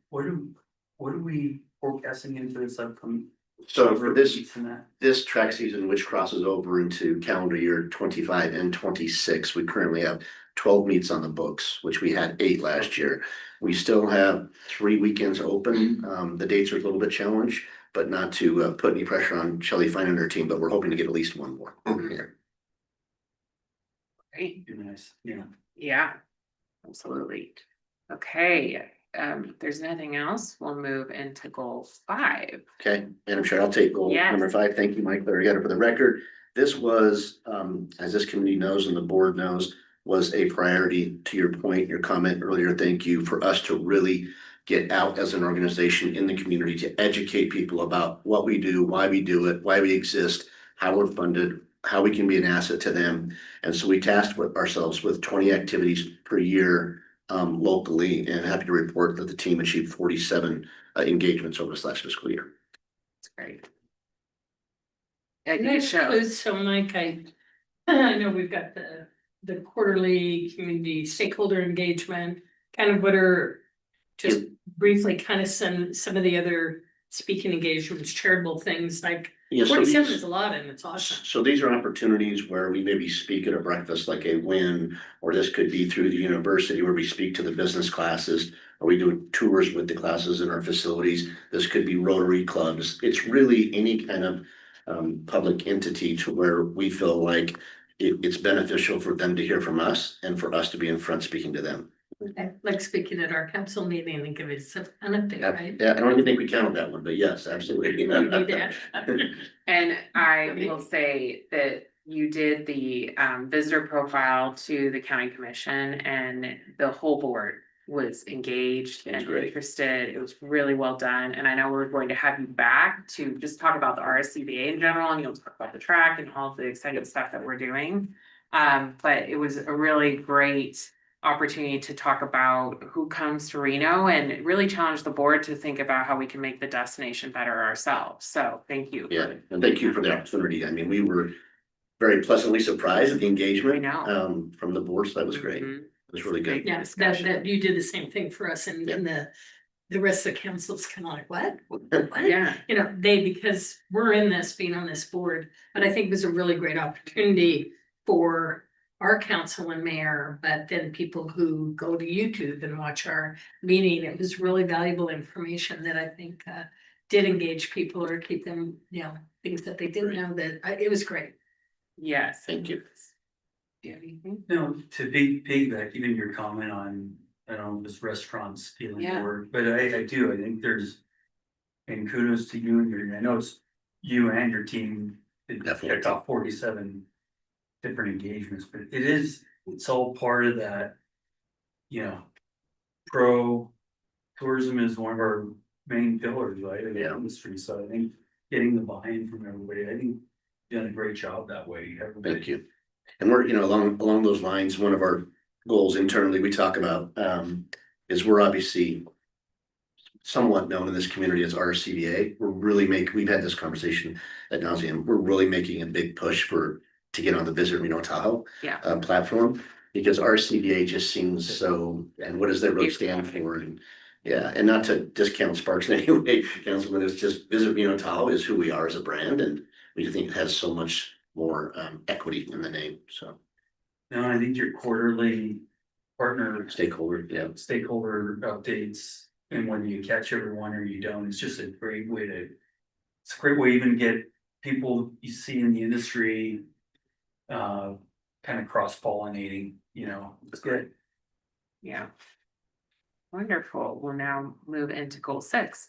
S6: what are we forecasting into this upcoming?
S4: So for this track season, which crosses over into calendar year 25 and 26, we currently have 12 meets on the books, which we had 8 last year. We still have 3 weekends open. The dates are a little bit challenged, but not to put any pressure on Shelley Fine and her team, but we're hoping to get at least one more here.
S1: Great.
S6: Nice, yeah.
S1: Yeah, absolutely. Okay, if there's nothing else, we'll move into goal 5.
S4: Okay, Madam Chair, I'll take goal
S1: Yes.
S4: number 5. Thank you, Mike Larigetta, for the record. This was, as this committee knows and the board knows, was a priority to your point, your comment earlier. Thank you for us to really get out as an organization in the community to educate people about what we do, why we do it, why we exist, how we're funded, how we can be an asset to them. And so we tasked ourselves with 20 activities per year locally, and happy to report that the team achieved 47 engagements over this last fiscal year.
S1: It's great.
S3: And
S1: It
S3: that
S1: shows.
S3: includes, so Mike, I know we've got the quarterly community stakeholder engagement, kind of what are just briefly kind of some of the other speaking engagements, charitable things like
S4: Yeah, so
S3: 47
S4: these-
S3: is a lot and it's awesome.
S4: So these are opportunities where we maybe speak at a breakfast like a WIN, or this could be through the university where we speak to the business classes, or we do tours with the classes in our facilities. This could be Rotary clubs. It's really any kind of public entity to where we feel like it's beneficial for them to hear from us and for us to be in front speaking to them.
S3: Like speaking at our council meeting and give us an update, right?
S4: Yeah, I don't even think we counted that one, but yes, absolutely.
S3: We need that.
S1: And I will say that you did the visitor profile to the county commission, and the whole board was engaged
S4: That's
S1: and
S4: great.
S1: interested. It was really well done. And I know we're going to have you back to just talk about the RSCVA in general, and you'll talk about the track and all the exciting stuff that we're doing. But it was a really great opportunity to talk about who comes to Reno and really challenge the board to think about how we can make the destination better ourselves. So thank you.
S4: Yeah, and thank you for the opportunity. I mean, we were very pleasantly surprised at the engagement from the board, so that was great.
S1: Mhm.
S4: It was really good.
S3: Yeah, that you did the same thing for us and the rest of the council's kind of like, what? What?
S1: Yeah.
S3: You know, because we're in this, being on this board, but I think it was a really great opportunity for our council and mayor, but then people who go to YouTube and watch our meeting. It was really valuable information that I think did engage people or keep them, things that they didn't know it was great.
S1: Yes.
S4: Thank you.
S1: Do you have anything?
S6: No, to piggyback, even your comment on, I don't know, this restaurants feeling
S1: Yeah.
S6: bored, but I do, I think there's. And kudos to you and I know it's you and your team.
S4: Definitely.
S6: Checked off 47 different engagements, but it's all part of that. Tourism is one of our main pillars, right, in the industry, so I think getting the buy-in from everybody, I think you've done a great job that way.
S4: Thank you. And we're, along those lines, one of our goals internally we talk about is we're obviously somewhat known in this community as RSCVA. We've had this conversation ad nauseum. We're really making a big push to get on the Visit Reno Tahoe platform, because RSCVA just seems so, and what does that really stand for? And and not to discount Sparks in any way, Councilman, it's just Visit Reno Tahoe is who we are as a brand, and we think it has so much more equity in the name, so.
S6: No, I think your quarterly
S4: Stakeholder
S6: updates, and when you catch everyone or you don't, it's just a great way to. It's a great way to even get people you see in the industry. Kind of cross-pollinating, it's good.
S1: Yeah. Wonderful. We'll now move into goal 6.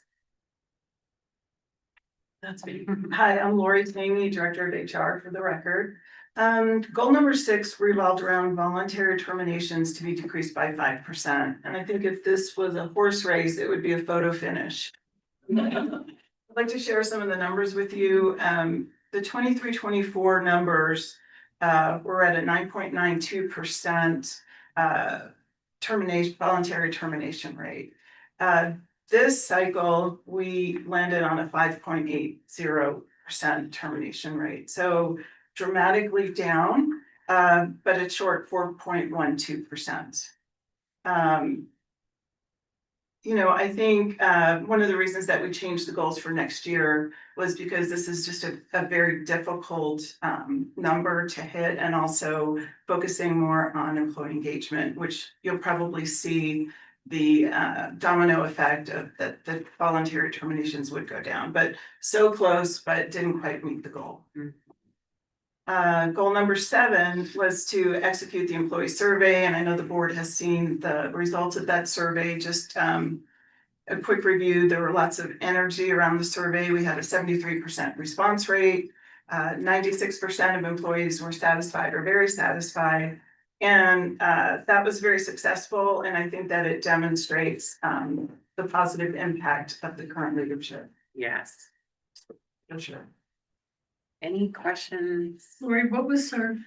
S2: That's me. Hi, I'm Lori Taney, Director of HR for the record. Goal number 6 revolved around voluntary terminations to be decreased by 5%. And I think if this was a horse race, it would be a photo finish. I'd like to share some of the numbers with you. The 23-24 numbers we're at a 9.92% voluntary termination rate. This cycle, we landed on a 5.80% termination rate. So dramatically down, but it's short 4.12%. I think one of the reasons that we changed the goals for next year was because this is just a very difficult number to hit, and also focusing more on employee engagement, which you'll probably see the domino effect of that the voluntary terminations would go down, but so close, but didn't quite meet the goal. Goal number 7 was to execute the employee survey, and I know the board has seen the results of that survey. Just a quick review, there were lots of energy around the survey. We had a 73% response rate. 96% of employees were satisfied or very satisfied. And that was very successful, and I think that it demonstrates the positive impact of the current leadership.
S1: Yes.
S2: For sure.
S1: Any questions?
S3: Lori, what was our,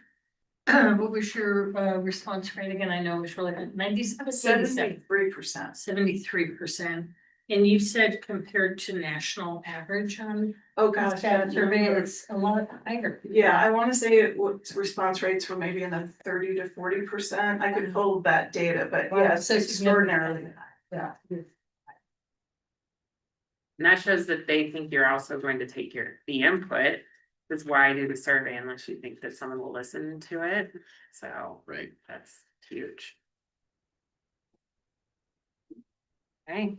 S3: what was your response rate again? I know it was really good, 97,
S2: 73%.
S3: 73%. And you said compared to national average on
S2: Oh, gosh.
S3: that survey, it's a lot higher.
S2: Yeah, I want to say response rates were maybe in the 30 to 40%. I could hold that data, but
S3: Wow,
S2: yes,
S3: so
S2: extraordinarily high. Yeah.
S1: And that shows that they think you're also going to take the input. That's why I do the survey unless you think that someone will listen to it. So,
S4: Right.
S1: that's huge. Okay.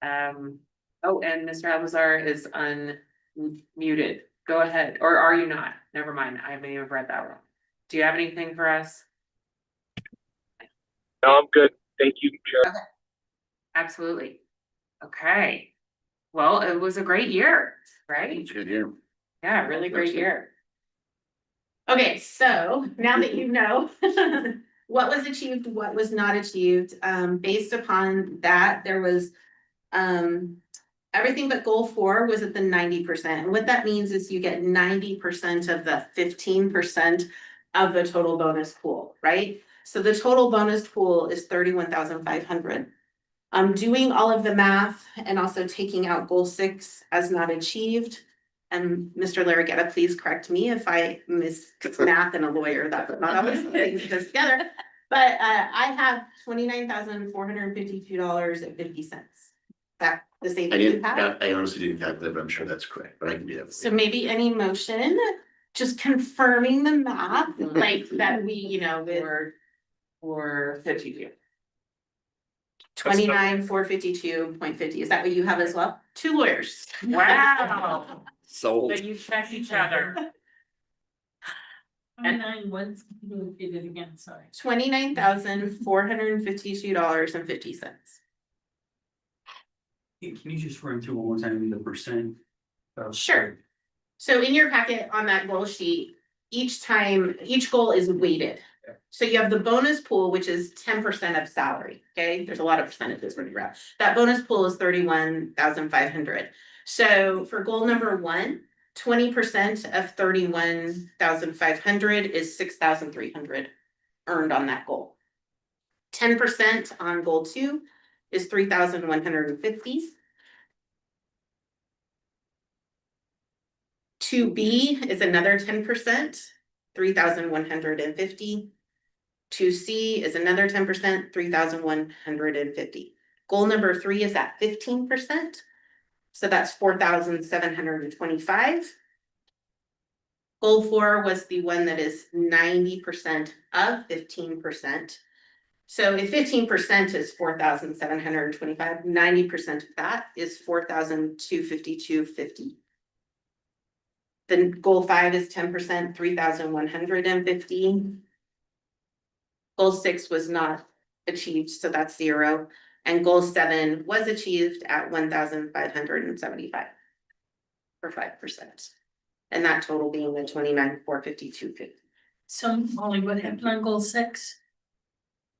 S1: Oh, and Mr. Alvazar is unmuted. Go ahead, or are you not? Never mind, I may have read that wrong. Do you have anything for us?
S11: No, I'm good. Thank you, Chair.
S1: Absolutely. Okay. Well, it was a great year, right?
S4: Good here.
S1: Yeah, really great year.
S10: Okay, so now that you know what was achieved, what was not achieved, based upon that, there was everything but goal 4 was at the 90%. And what that means is you get 90% of the 15% of the total bonus pool, right? So the total bonus pool is 31,500. Doing all of the math and also taking out goal 6 as not achieved. And Mr. Larragetta, please correct me if I miss math and a lawyer, that's not always putting this together. But I have $29,452.50. That the same.
S4: I honestly didn't calculate, but I'm sure that's correct, but I can do that.
S10: So maybe any motion, just confirming the math, like that we, you know, with
S1: Or 52.
S10: 29,452.50. Is that what you have as well? 2 lawyers.
S1: Wow.
S4: So.
S1: So you check each other.
S3: And 9, once you did it again, sorry.
S10: $29,452.50.
S6: Can you just run through one more time the percent?
S10: Sure. So in your packet on that goal sheet, each goal is weighted. So you have the bonus pool, which is 10% of salary, okay? There's a lot of percentages running around. That bonus pool is 31,500. So for goal number 1, 20% of 31,500 is 6,300 earned on that goal. 10% on goal 2 is 3,150. 2B is another 10%, 3,150. 2C is another 10%, 3,150. Goal number 3 is at 15%. So that's 4,725. Goal 4 was the one that is 90% of 15%. So if 15% is 4,725, 90% of that is 4,252.50. Then goal 5 is 10%, 3,150. Goal 6 was not achieved, so that's 0. And goal 7 was achieved at 1,575 for 5%. And that total being the 29,452.50.
S3: So Molly, what happened on goal 6?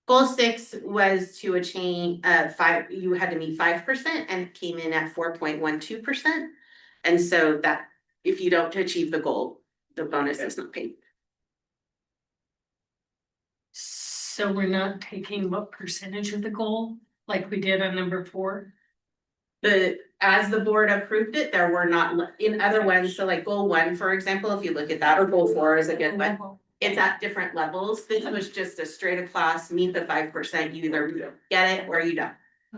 S10: Goal 6 was to achieve 5, you had to meet 5% and it came in at 4.12%. And so that if you don't achieve the goal, the bonus is not paid.
S3: So we're not taking what percentage of the goal like we did on number 4?
S10: As the board approved it, there were not in other ones. So like goal 1, for example, if you look at that, or goal 4 is a good one. It's at different levels. This was just a straight across, meet the 5%. You either get it or you don't.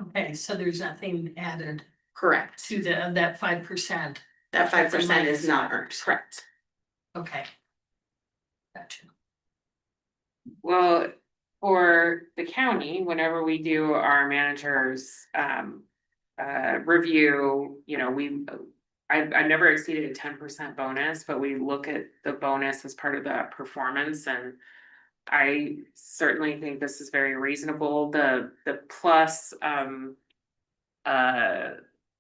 S3: Okay, so there's nothing added
S10: Correct.
S3: to that 5%.
S10: That 5% is not earned. Correct.
S3: Okay. Gotcha.
S1: Well, for the county, whenever we do our managers review, you know, I never exceeded a 10% bonus, but we look at the bonus as part of that performance and. I certainly think this is very reasonable. The plus,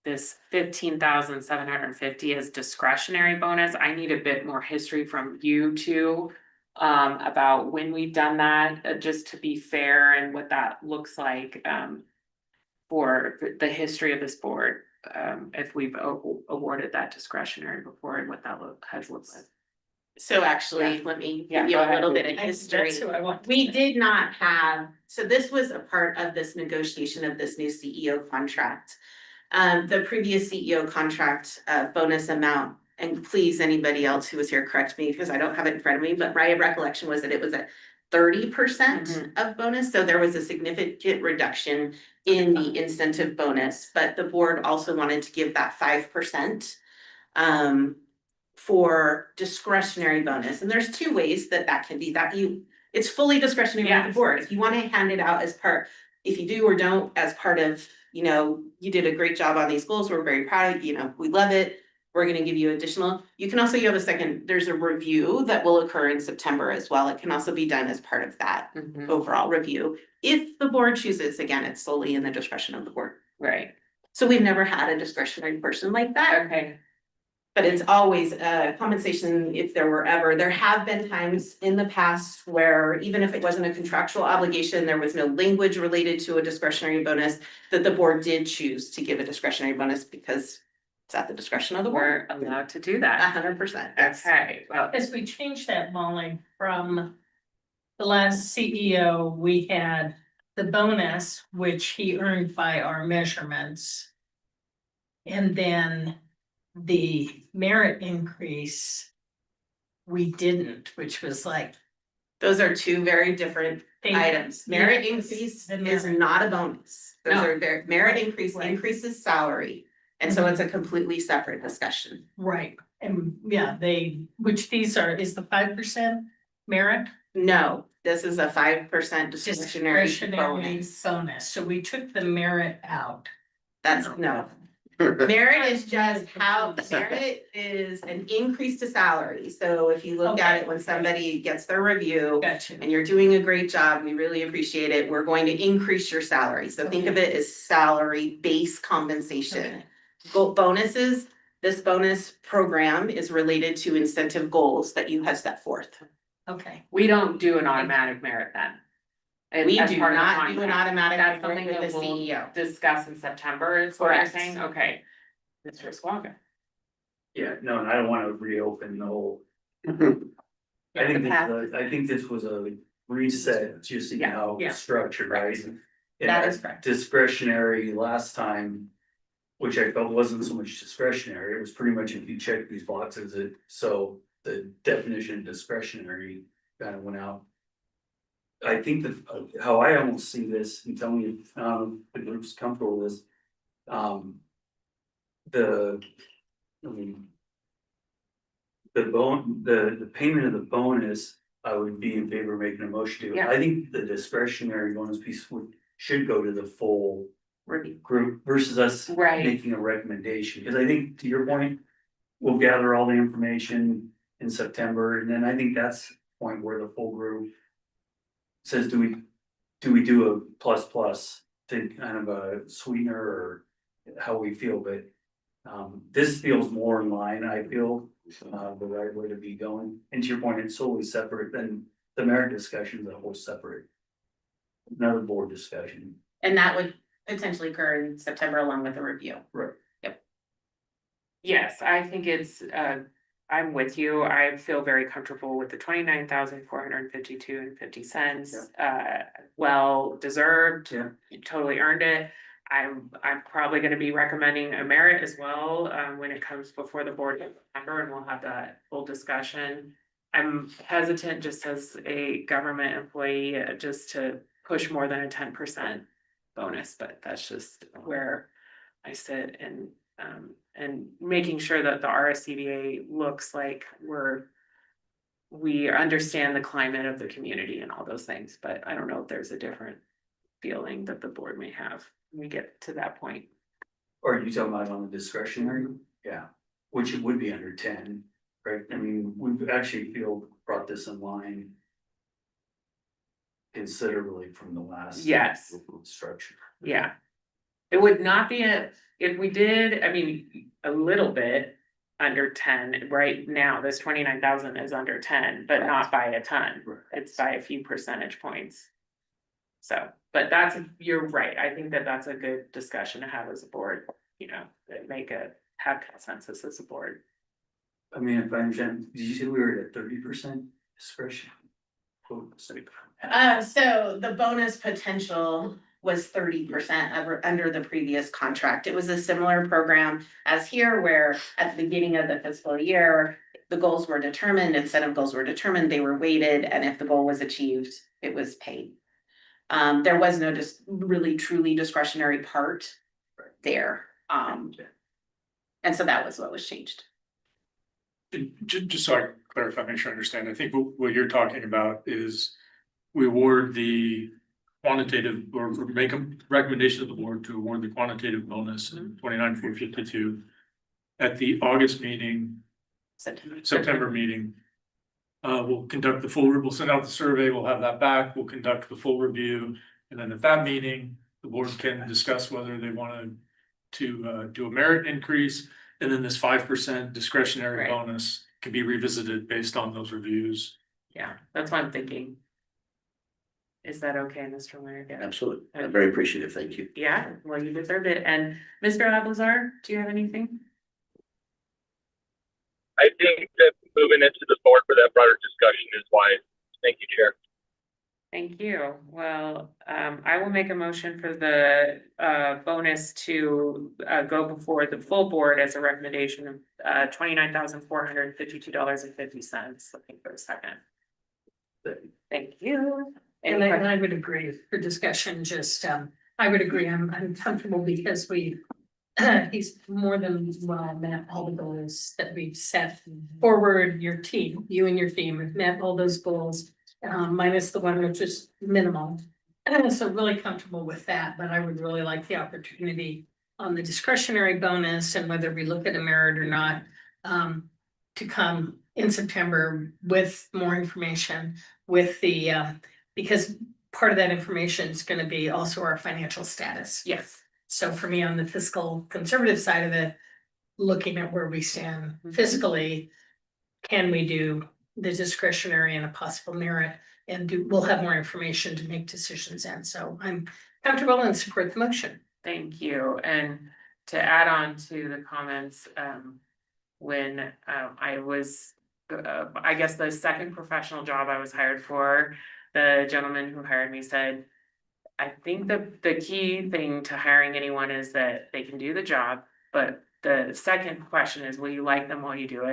S1: this 15,750 is discretionary bonus. I need a bit more history from you two. About when we've done that, just to be fair and what that looks like, for the history of this board. If we've awarded that discretionary before and what that has looked like.
S10: So actually, let me
S1: Yeah,
S10: give you
S1: go
S10: a
S1: ahead.
S10: little bit of history.
S3: That's who I want.
S10: We did not have, so this was a part of this negotiation of this new CEO contract. The previous CEO contract, bonus amount, and please, anybody else who was here, correct me, because I don't have it in front of me, but my recollection was that it was at 30% of bonus, so there was a significant reduction in the incentive bonus, but the board also wanted to give that 5%. For discretionary bonus, and there's two ways that that can be, that it's fully discretionary with the board, if you wanna hand it out as part, if you do or don't, as part of, you did a great job on these goals, we're very proud, we love it, we're gonna give you additional, you can also, you have a second, there's a review that will occur in September as well, it can also be done as part of that overall review. If the board chooses, again, it's solely in the discretion of the board.
S1: Right,
S10: So we've never had a discretionary person like that.
S1: okay,
S10: But it's always compensation if there have been times in the past where even if it wasn't a contractual obligation, there was no language related to a discretionary bonus. That the board did choose to give a discretionary bonus because it's at the discretion of the board.
S1: we're allowed to do that.
S10: 100%.
S1: Okay, well,
S3: As we changed that, Molly, from the last CEO, we had the bonus, which he earned by our measurements. And then the merit increase, we didn't, which was like.
S10: Those are two very different items. Merit
S3: Yes,
S10: increase
S3: the
S10: is
S3: merit.
S10: not a bonus. Those
S1: No.
S10: are merit increase
S3: Right.
S10: increases salary. And so it's a completely separate discussion.
S3: Right, and yeah, which these are, is the 5% merit?
S10: No, this is a 5% discretionary
S3: Discretionary
S10: bonus.
S3: bonus, so we took the merit out.
S10: That's no. Merit is just how, merit is an increase to salary. So if you look at it when somebody gets their review
S3: Gotcha.
S10: and you're doing a great job, we really appreciate it. We're going to increase your salary. So think of it as salary base compensation. Bonuses, this bonus program is related to incentive goals that you have set forth.
S3: Okay,
S1: we don't do an automatic merit then. And
S10: We
S1: as
S10: do
S1: part of the
S10: not do an
S1: contract.
S10: automatic
S1: That's
S10: merit
S1: something
S10: with
S1: that
S10: the
S1: we'll
S10: CEO.
S1: discuss in September, is what you're
S10: Correct.
S1: saying, okay. Mr. Squaga.
S6: Yeah, no, and I don't wanna reopen the whole. I think this was a reset, just see how
S3: Yeah.
S6: it's structured, right? And
S10: That is correct.
S6: discretionary last time, which I felt wasn't so much discretionary, it was pretty much if you check these boxes, so the definition of discretionary kind of went out. I think that, how I almost see this, and tell me if, the group's comfortable with this. The payment of the bonus, I would be in favor of making a motion to.
S1: Yeah.
S6: I think the discretionary bonus piece should go to the full
S10: Review.
S6: group versus us
S1: Right.
S6: making a recommendation, because I think, to your point, we'll gather all the information in September, and then I think that's the point where the full group says, do we do a plus to kind of a sweetener, or how we feel, but this feels more in line, I feel, the right way to be going. And to your point, it's solely separate, then the merit discussion is a whole separate. Another board discussion.
S10: And that would potentially occur in September along with the review.
S6: Right.
S1: Yes, I think it's, I'm with you, I feel very comfortable with the 29,452.50. Well deserved.
S6: Yeah.
S1: You totally earned it. I'm probably gonna be recommending a merit as well, when it comes before the board in September, and we'll have that full discussion. I'm hesitant just as a government employee, just to push more than a 10% bonus, but that's just where I sit, and making sure that the RSCVA looks like we understand the climate of the community and all those things, but I don't know if there's a different feeling that the board may have when we get to that point.
S6: Or are you talking about on the discretionary? Yeah. which it would be under 10, right? I mean, we've actually brought this in line considerably from the last.
S1: Yes.
S6: Structure.
S1: Yeah. It would not be if we did, I mean, a little bit under 10, right now, this 29,000 is under 10, but not by a ton.
S6: Right.
S1: It's by a few percentage points. So, but you're right, I think that's a good discussion to have as a board, have consensus as a board.
S6: I mean, if I understand, did you say we were at 30% discretion?
S10: So the bonus potential was 30% under the previous contract. It was a similar program as here, where at the beginning of the fiscal year, the goals were determined, incentive goals were determined, they were weighted, and if the goal was achieved, it was paid. There was no just really truly discretionary part there. And so that was what was changed.
S9: Just so I clarify, make sure I understand, I think what you're talking about is we award the quantitative or make a recommendation to the board to award the quantitative bonus in 29,452 at the August meeting, September meeting. We'll conduct we'll send out the survey, we'll have that back, we'll conduct the full review. And then at that meeting, the board can discuss whether they want to do a merit increase. And then this 5% discretionary bonus can be revisited based on those reviews.
S1: Yeah, that's what I'm thinking. Is that okay, Mr. Larry?
S4: Absolutely. I'm very appreciative. Thank you.
S1: Yeah, well, you deserved it. And Mr. Ablazar, do you have anything?
S11: I think that moving it to the board for that broader discussion is wise. Thank you, Chair.
S1: Thank you. Well, I will make a motion for the bonus to go before the full board as a recommendation of $29,452.50. Looking for a second. Thank you.
S3: And I would agree for discussion, I would agree, I'm comfortable because he's more than well met all the goals that we've set forward. You and your team have met all those goals, minus the one which is minimal. So really comfortable with that, but I would really like the opportunity on the discretionary bonus and whether we look at a merit or not, to come in September with more information with the, because part of that information is going to be also our financial status.
S1: Yes.
S3: So for me, on the fiscal conservative side of it, looking at where we stand fiscally, can we do the discretionary and a possible merit? And we'll have more information to make decisions in. So I'm comfortable and support the motion.
S1: Thank you. And to add on to the comments, when I was, I guess the second professional job I was hired for, the gentleman who hired me said, I think the key thing to hiring anyone is that they can do the job, but the second question is, will you like them while they do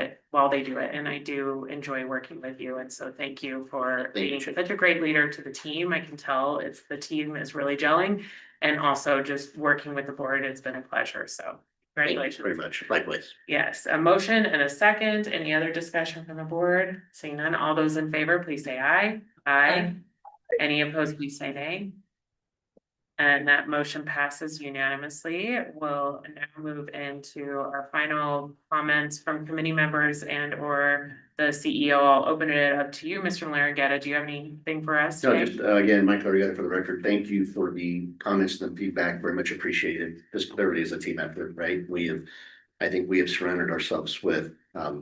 S1: it? And I do enjoy working with you. And so thank you for being such a great leader to the team. I can tell the team is really gelling, and also just working with the board. It's been a pleasure. So congratulations.
S4: Very much. Likewise.
S1: Yes, a motion and a second. Any other discussion from the board? Seeing none, all those in favor, please say aye. Aye. Any opposed, please say nay. And that motion passes unanimously. We'll now move into our final comments from committee members and or the CEO. I'll open it up to you, Mr. Larraguetta. Do you have anything for us
S4: No,
S1: today?
S4: just again, Mike Larraguetta for the record. Thank you for the comments and the feedback. Very much appreciated. This clearly is a team effort, right? I think we have surrounded ourselves with a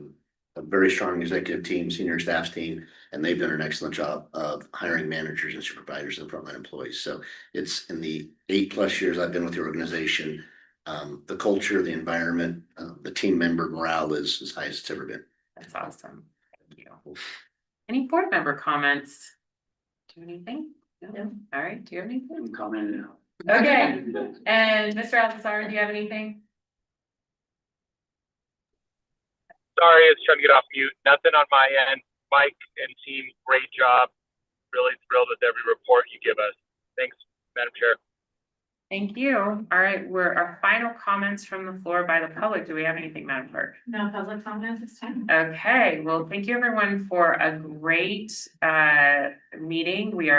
S4: very strong executive team, senior staff team, and they've done an excellent job of hiring managers and supervisors and frontline employees. So it's in the 8+ years I've been with the organization, the culture, the environment, the team member morale is as high as it's ever been.
S1: That's awesome. Thank you. Any board member comments? Do you have anything? No? All right. Do you have anything?
S6: Comment now.
S1: Okay. And Mr. Alcazar, do you have anything?
S11: Sorry, it's trying to get off mute. Nothing on my end. Mike and team, great job. Really thrilled with every report you give us. Thanks, Madam Chair.
S1: Thank you. All right, our final comments from the floor by the public. Do we have anything, Madam Clerk?
S2: No public comment this time.
S1: Okay, well, thank you everyone for a great meeting. We are